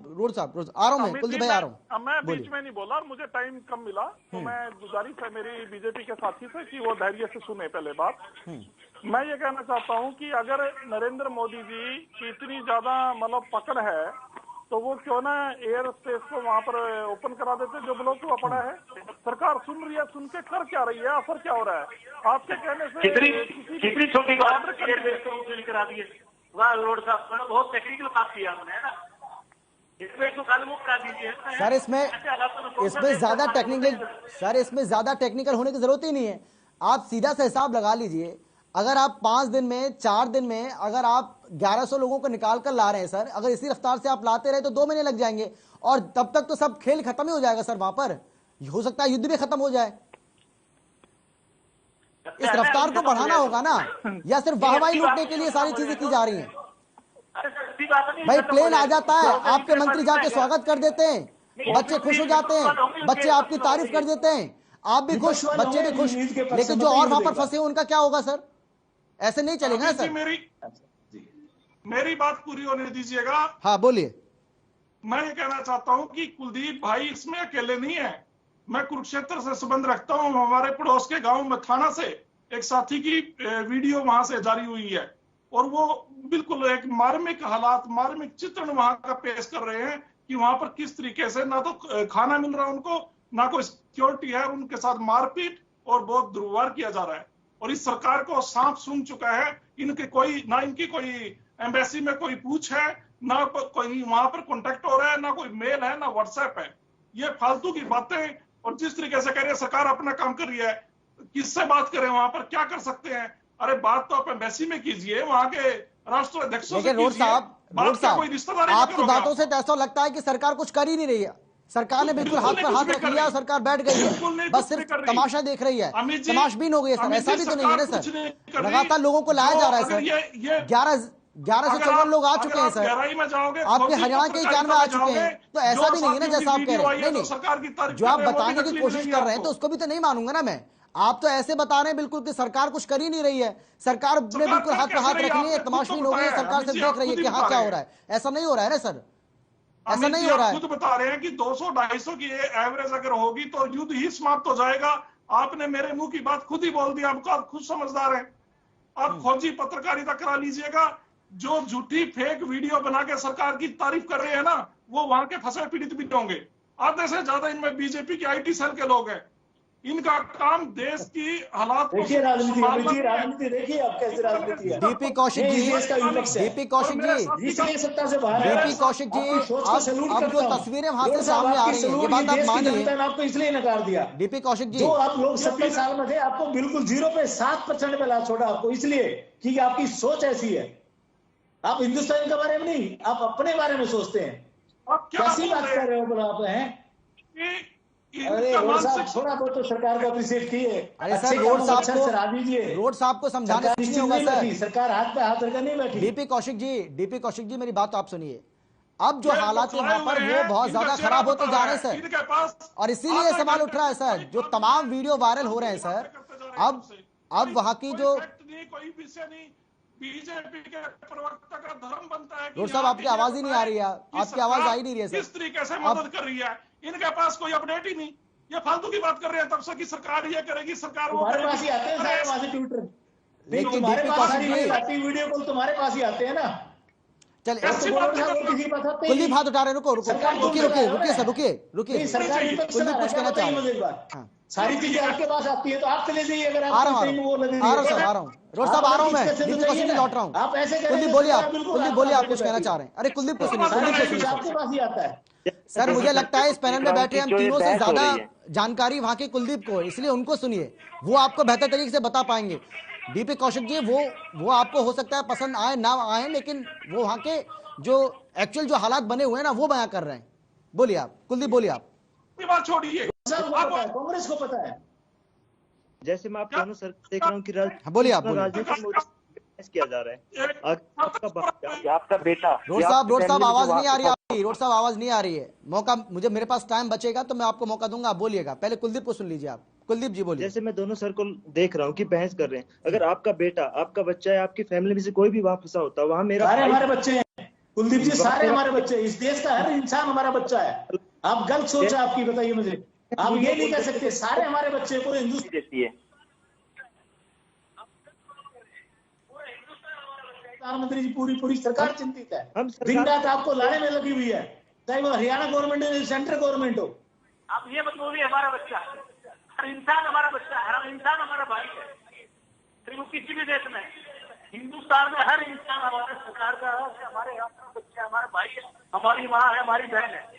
आ रहा हूँ मैं, कुलदीप भाई आ रहा हूँ। मैं बीच में नहीं बोला और मुझे टाइम कम मिला, तो मैं गुजारिश है मेरी बीजेपी के साथी से कि वो धैर्य से सुने पहले बात। मैं ये कहना चाहता हूँ कि अगर नरेंद्र मोदी जी की इतनी ज्यादा मतलब पकड़ है तो वो क्यों ना एयर स्पेस को वहाँ पर ओपन करा देते जो ब्लॉक हुआ पड़ा है। सरकार सुन रही है, सुन के कर क्या रही है, असर क्या हो रहा है? आपके कहने से कितनी छोटी बात करा दिए रोड साहब, बहुत टेक्निकल बात की आपने, है ना? सर इसमें ज्यादा टेक्निकल होने की जरूरत ही नहीं है। आप सीधा सा हिसाब लगा लीजिए, अगर आप 5 दिन में 4 दिन में अगर आप 1100 लोगों को निकाल कर ला रहे हैं सर, अगर इसी रफ्तार से आप लाते रहे तो 2 महीने लग जाएंगे और तब तक तो सब खेल खत्म ही हो जाएगा सर। वहां पर हो सकता है युद्ध भी खत्म हो जाए। इस रफ्तार को बढ़ाना होगा ना, या सिर्फ वाहवाही लूटने के लिए सारी चीजें की जा रही हैं? भाई प्लेन आ जाता है, आपके मंत्री जाके स्वागत कर देते हैं, बच्चे खुश हो जाते हैं, बच्चे आपकी तारीफ कर देते हैं, आप भी खुश, बच्चे भी खुश, लेकिन जो और वहां पर फंसे हैं उनका क्या होगा सर? ऐसे नहीं चलेगा सर। मेरी बात पूरी होने दीजिएगा। हाँ बोलिए। मैं ये कहना चाहता हूं कि कुलदीप भाई इसमें अकेले नहीं है। मैं कुरुक्षेत्र से संबंध रखता हूं, हमारे पड़ोस के गांव में थाना से एक साथी की वीडियो वहां से जारी हुई है और वो बिल्कुल एक मार्मिक हालात, मार्मिक चित्रण वहां का पेश कर रहे हैं कि वहां पर किस तरीके से ना तो खाना मिल रहा है उनको, ना कोई सिक्योरिटी है, उनके साथ मारपीट और बहुत दुर्व्यवहार किया जा रहा है। और इस सरकार को सांप सूंघ चुका है, इनकी कोई एम्बेसी में कोई पूछ है, ना कोई वहां पर कॉन्टेक्ट हो रहा है, ना कोई मेल है, ना व्हाट्सएप है। ये फालतू की बातें, और जिस तरीके से कह रही है सरकार अपना काम कर रही है, किससे बात करें, वहां पर क्या कर सकते हैं? अरे बात तो आप एम्बेसी में कीजिए, वहां के राष्ट्राध्यक्षों से कीजिए। रोड साहब आपकी बातों से ऐसा लगता है कि सरकार कुछ कर ही नहीं रही है। सरकार ने बिल्कुल हाथ पर हाथ रख लिया, सरकार बैठ गई है, बस सिर्फ तमाशा देख रही है, तमाशबीन हो गई है सर। ऐसा भी तो नहीं है ना सर, लगातार लोगों को लाया जा रहा है सर। 1154 लोग आ चुके हैं सर, आपके हरियाणा के 91 आ चुके हैं, तो ऐसा भी नहीं है ना जैसा आप कह रहे हैं। नहीं, जो आप बताने की कोशिश कर रहे हैं तो उसको भी तो नहीं मानूंगा ना मैं। आप तो ऐसे बता रहे हैं बिल्कुल कि सरकार कुछ कर ही नहीं रही है, सरकार ने बिल्कुल हाथ पर हाथ रख लिए, तमाशबीन हो गई है, सरकार से देख रही है कि हाँ क्या हो रहा है। ऐसा नहीं हो रहा है ना सर, ऐसा नहीं हो रहा है। खुद बता रहे हैं कि 200-250 की एवरेज अगर होगी तो युद्ध ही समाप्त हो जाएगा। आपने मेरे मुंह की बात खुद ही बोल दी, आपको आप खुद समझदार हैं। आप खोजी पत्रकारिता करा लीजिएगा। जो झूठी फेक वीडियो बना के सरकार की तारीफ कर रहे हैं ना, वो वहां के फंसे पीड़ित भी होंगे। आधे से ज्यादा इनमें बीजेपी के IT सेल के लोग हैं। इनका काम देश की हालात को देखिए, राजनीति देखिए आप कैसे राजनीति है। डीपी कौशिक जी, डीपी कौशिक जी, इसलिए सत्ता से बाहर है। डीपी कौशिक जी, अब जो तस्वीरें वहां से सामने आ रही हैं, ये बात आप मानिए, आपको इसलिए नकार दिया। डीपी कौशिक जी, जो आप लोग 70 साल में थे, आपको बिल्कुल 0 पे 7% पे ला छोड़ा, आपको इसलिए कि आपकी सोच ऐसी है। आप हिंदुस्तान के बारे में नहीं, आप अपने बारे में सोचते हैं। कैसी बात कर रहे हो बोला आप हैं? अरे रोड साहब थोड़ा बहुत तो सरकार को अप्रिशिएट किए। अरे सर रोड साहब को समझाने से नहीं होगा सर, सरकार हाथ पे हाथ रखकर नहीं बैठी। डीपी कौशिक जी मेरी बात तो आप सुनिए। अब जो हालात है वहां पर वो बहुत ज्यादा खराब होते जा रहे हैं सर, और इसीलिए सवाल उठ रहा है सर। जो तमाम वीडियो वायरल हो रहे हैं सर, अब वहां की जो कोई विषय नहीं, बीजेपी के प्रवक्ता का धर्म बनता है। रोड साहब आपकी आवाज ही नहीं आ रही है, आपकी आवाज आ ही नहीं रही है सर। किस तरीके से मदद कर रही है, इनके पास कोई अपडेट ही नहीं। ये फालतू की बात कर रहे हैं तब से कि सरकार ये करेगी, सरकार वो करेगी। पास ही आते हैं सारे वहां से ट्विटर, लेकिन तुम्हारे पास वीडियो कॉल तुम्हारे पास ही आते हैं ना। चल कुलदीप हाथ उठा रहे, रुको सर, रुकिए कुलदीप कुछ कहना चाह रहे हैं। सारी चीजें आपके पास आती है तो आप चले जाइए। अगर आ रहा हूँ रोड साहब आ रहा हूँ मैं, डीपी कौशिक जी लौट रहा हूँ। आप ऐसे कुलदीप बोलिए, आप कुछ कहना चाह रहे हैं। अरे कुलदीप को सुनिए, आपके पास ही आता है सर। मुझे लगता है इस पैनल में बैठे हम तीनों से ज्यादा जानकारी वहां के कुलदीप को, इसलिए उनको सुनिए, वो आपको बेहतर तरीके से बता पाएंगे। डीपी कौशिक जी वो आपको हो सकता है पसंद आए ना आए, लेकिन वो वहां के जो एक्चुअल जो हालात बने हुए हैं ना वो बयां कर रहे हैं। बोलिए आप कुलदीप, बोलिए आप। बात छोड़िए, कांग्रेस को पता है। जैसे मैं आप दोनों सर देख रहा हूँ कि बोलिए आप, राजनीतिक किया जा रहा है। आपका बेटा रोड साहब आवाज नहीं आ रही आपकी, रोड साहब आवाज नहीं आ रही है। मौका मुझे, मेरे पास टाइम बचेगा तो मैं आपको मौका दूंगा, आप बोलिएगा। पहले कुलदीप को सुन लीजिए आप। कुलदीप जी बोलिए। जैसे मैं दोनों सर को देख रहा हूँ कि बहस कर रहे हैं। अगर आपका बेटा, आपका बच्चा है, आपकी फैमिली में से कोई भी वहां फंसा होता, वहां मेरा सारे हमारे बच्चे हैं कुलदीप जी, सारे हमारे बच्चे। इस देश का हर इंसान हमारा बच्चा है। आप गलत सोच है आपकी, बताइए मुझे। आप ये नहीं कह सकते सारे हमारे बच्चे को हिंदुस्तान देती है। प्रधानमंत्री जी पूरी सरकार चिंतित है, दिन रात आपको लाने में लगी हुई है, चाहे वो हरियाणा गवर्नमेंट हो, सेंट्रल गवर्नमेंट हो। आप ये मत बोलिए हमारा बच्चा, हर इंसान हमारा बच्चा है, हर इंसान हमारा भाई है। फिर वो किसी भी देश में, हिंदुस्तान में हर इंसान हमारे सरकार का है, हमारे यहाँ का बच्चा, हमारा भाई है, हमारी माँ है, हमारी बहन है।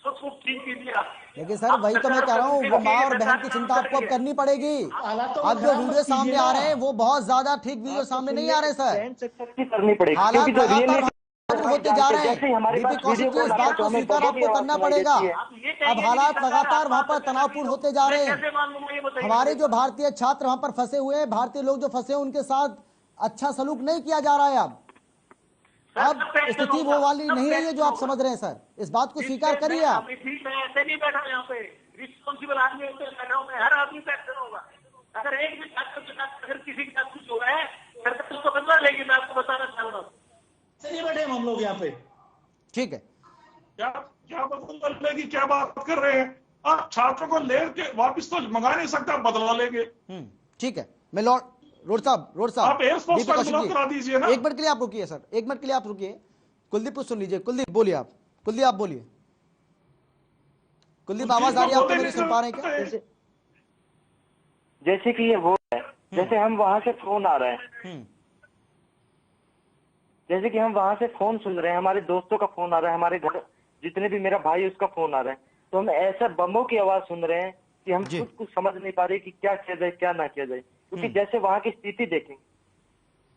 सबको ठीक कीजिए आप। लेकिन सर वही तो मैं कह रहा हूँ, वो माँ और बहन की चिंता आपको अब करनी पड़ेगी। अब जो वीडियो सामने आ रहे हैं वो बहुत ज्यादा ठीक वीडियो सामने नहीं आ रहे सर। करनी पड़ेगी, हालात लगातार होते जा रहे हैं। डीपी कौशिक जी इस बात को स्वीकार आपको करना पड़ेगा। अब हालात लगातार वहाँ पर तनावपूर्ण होते जा रहे हैं। हमारे जो भारतीय छात्र वहाँ पर फंसे हुए हैं, भारतीय लोग जो फंसे हैं, उनके साथ अच्छा सलूक नहीं किया जा रहा है। अब स्थिति वो वाली नहीं रही है जो आप समझ रहे हैं सर, इस बात को स्वीकार करिए आप। ऐसे नहीं बैठा यहाँ पे, रिस्पॉन्सिबल आदमी बैठा हूँ मैं, हर आदमी पे एक्शन होगा। अगर एक भी छात्र के साथ अगर किसी के साथ कुछ हो रहा है, सरकार उसको बदला लेगी। मैं आपको बताना चाह रहा हूँ, नहीं बैठे हम लोग यहाँ पे। ठीक है, क्या बदला लेगी, क्या बात कर रहे हैं आप? छात्रों को लेके वापिस तो मंगा नहीं सकता, बदला लेंगे। ठीक है, मैं रोड साहब आप एयरफोर्स का इंतजाम करा दीजिए ना। 1 मिनट के लिए आप रुकिए सर, 1 मिनट के लिए आप रुकिए। कुलदीप को सुन लीजिए। कुलदीप बोलिए आप, कुलदीप आप बोलिए। कुलदीप आवाज आ रही है आपको, मेरी सुन पा रहे हैं क्या? जैसे कि ये वो है, जैसे हम वहां से फोन आ रहे हैं, जैसे कि हम वहां से फोन सुन रहे हैं, हमारे दोस्तों का फोन आ रहा है, हमारे घर जितने भी मेरा भाई है उसका फोन आ रहा है, तो हम ऐसा बमों की आवाज सुन रहे हैं कि हम कुछ समझ नहीं पा रहे कि क्या किया जाए क्या ना किया जाए। क्योंकि जैसे वहाँ की स्थिति देखें,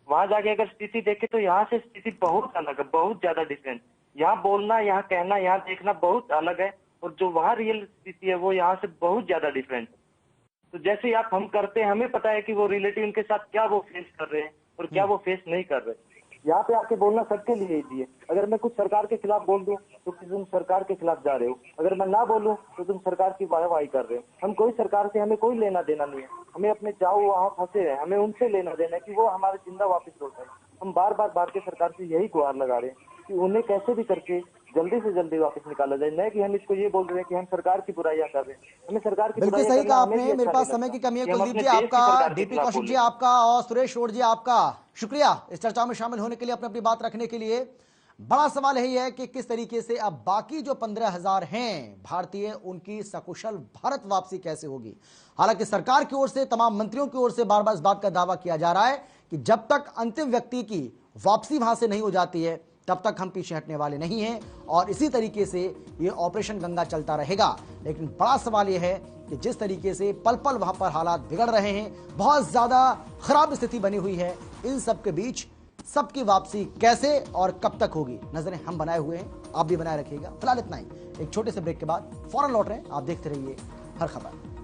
वहां जाके अगर स्थिति देखे तो यहाँ से स्थिति बहुत अलग है, बहुत ज्यादा डिफरेंट। यहाँ बोलना, यहाँ कहना, यहाँ देखना बहुत अलग है, और जो वहाँ रियल स्थिति है वो यहाँ से बहुत ज्यादा डिफरेंट है। तो जैसे आप हम करते हैं, हमें पता है कि वो रिलेटिव उनके साथ क्या वो फेस कर रहे हैं और क्या वो फेस नहीं कर रहे। यहाँ पे आके बोलना सबके लिए इजी है। अगर मैं कुछ सरकार के खिलाफ बोल दूं तो तुम सरकार के खिलाफ जा रहे हो, अगर मैं ना बोलूं तो तुम सरकार की वाहवाही कर रहे हो। हम कोई सरकार से, हमें कोई लेना देना नहीं है, हमें अपने जाओ वहाँ फंसे हैं, हमें उनसे लेना देना है कि वो हमारे जिंदा वापस लौटाए। हम बार बार भारतीय सरकार से यही गुहार लगा रहे हैं कि उन्हें कैसे भी करके जल्दी से जल्दी वापस निकाला जाए, नहीं कि हम इसको ये बोल रहे हैं कि हम सरकार की बुराइयां कर रहे हैं। हमें सरकार की बिल्कुल सही कहा आपने। मेरे पास समय की कमी है। कुलदीप जी आपका, डीपी कौशिक जी आपका, और सुरेश रोड जी आपका शुक्रिया इस चर्चा में शामिल होने के लिए, अपनी बात रखने के लिए। बड़ा सवाल यही है कि किस तरीके से अब बाकी जो 15,000 हैं भारतीय, उनकी सकुशल भारत वापसी कैसे होगी। हालांकि सरकार की ओर से, तमाम मंत्रियों की ओर से बार बार इस बात का दावा किया जा रहा है कि जब तक अंतिम व्यक्ति की वापसी वहां से नहीं हो जाती है तब तक हम पीछे हटने वाले नहीं हैं, और इसी तरीके से ये ऑपरेशन गंगा चलता रहेगा। लेकिन बड़ा सवाल यह है कि जिस तरीके से पल पल वहां पर हालात बिगड़ रहे हैं, बहुत ज्यादा खराब स्थिति बनी हुई है, इन सब के बीच सबकी वापसी कैसे और कब तक होगी, नजरें हम बनाए हुए हैं, आप भी बनाए रखिएगा। फिलहाल इतना ही, एक छोटे से ब्रेक के बाद फौरन लौट रहे हैं। आप देखते रहिए हर खबर।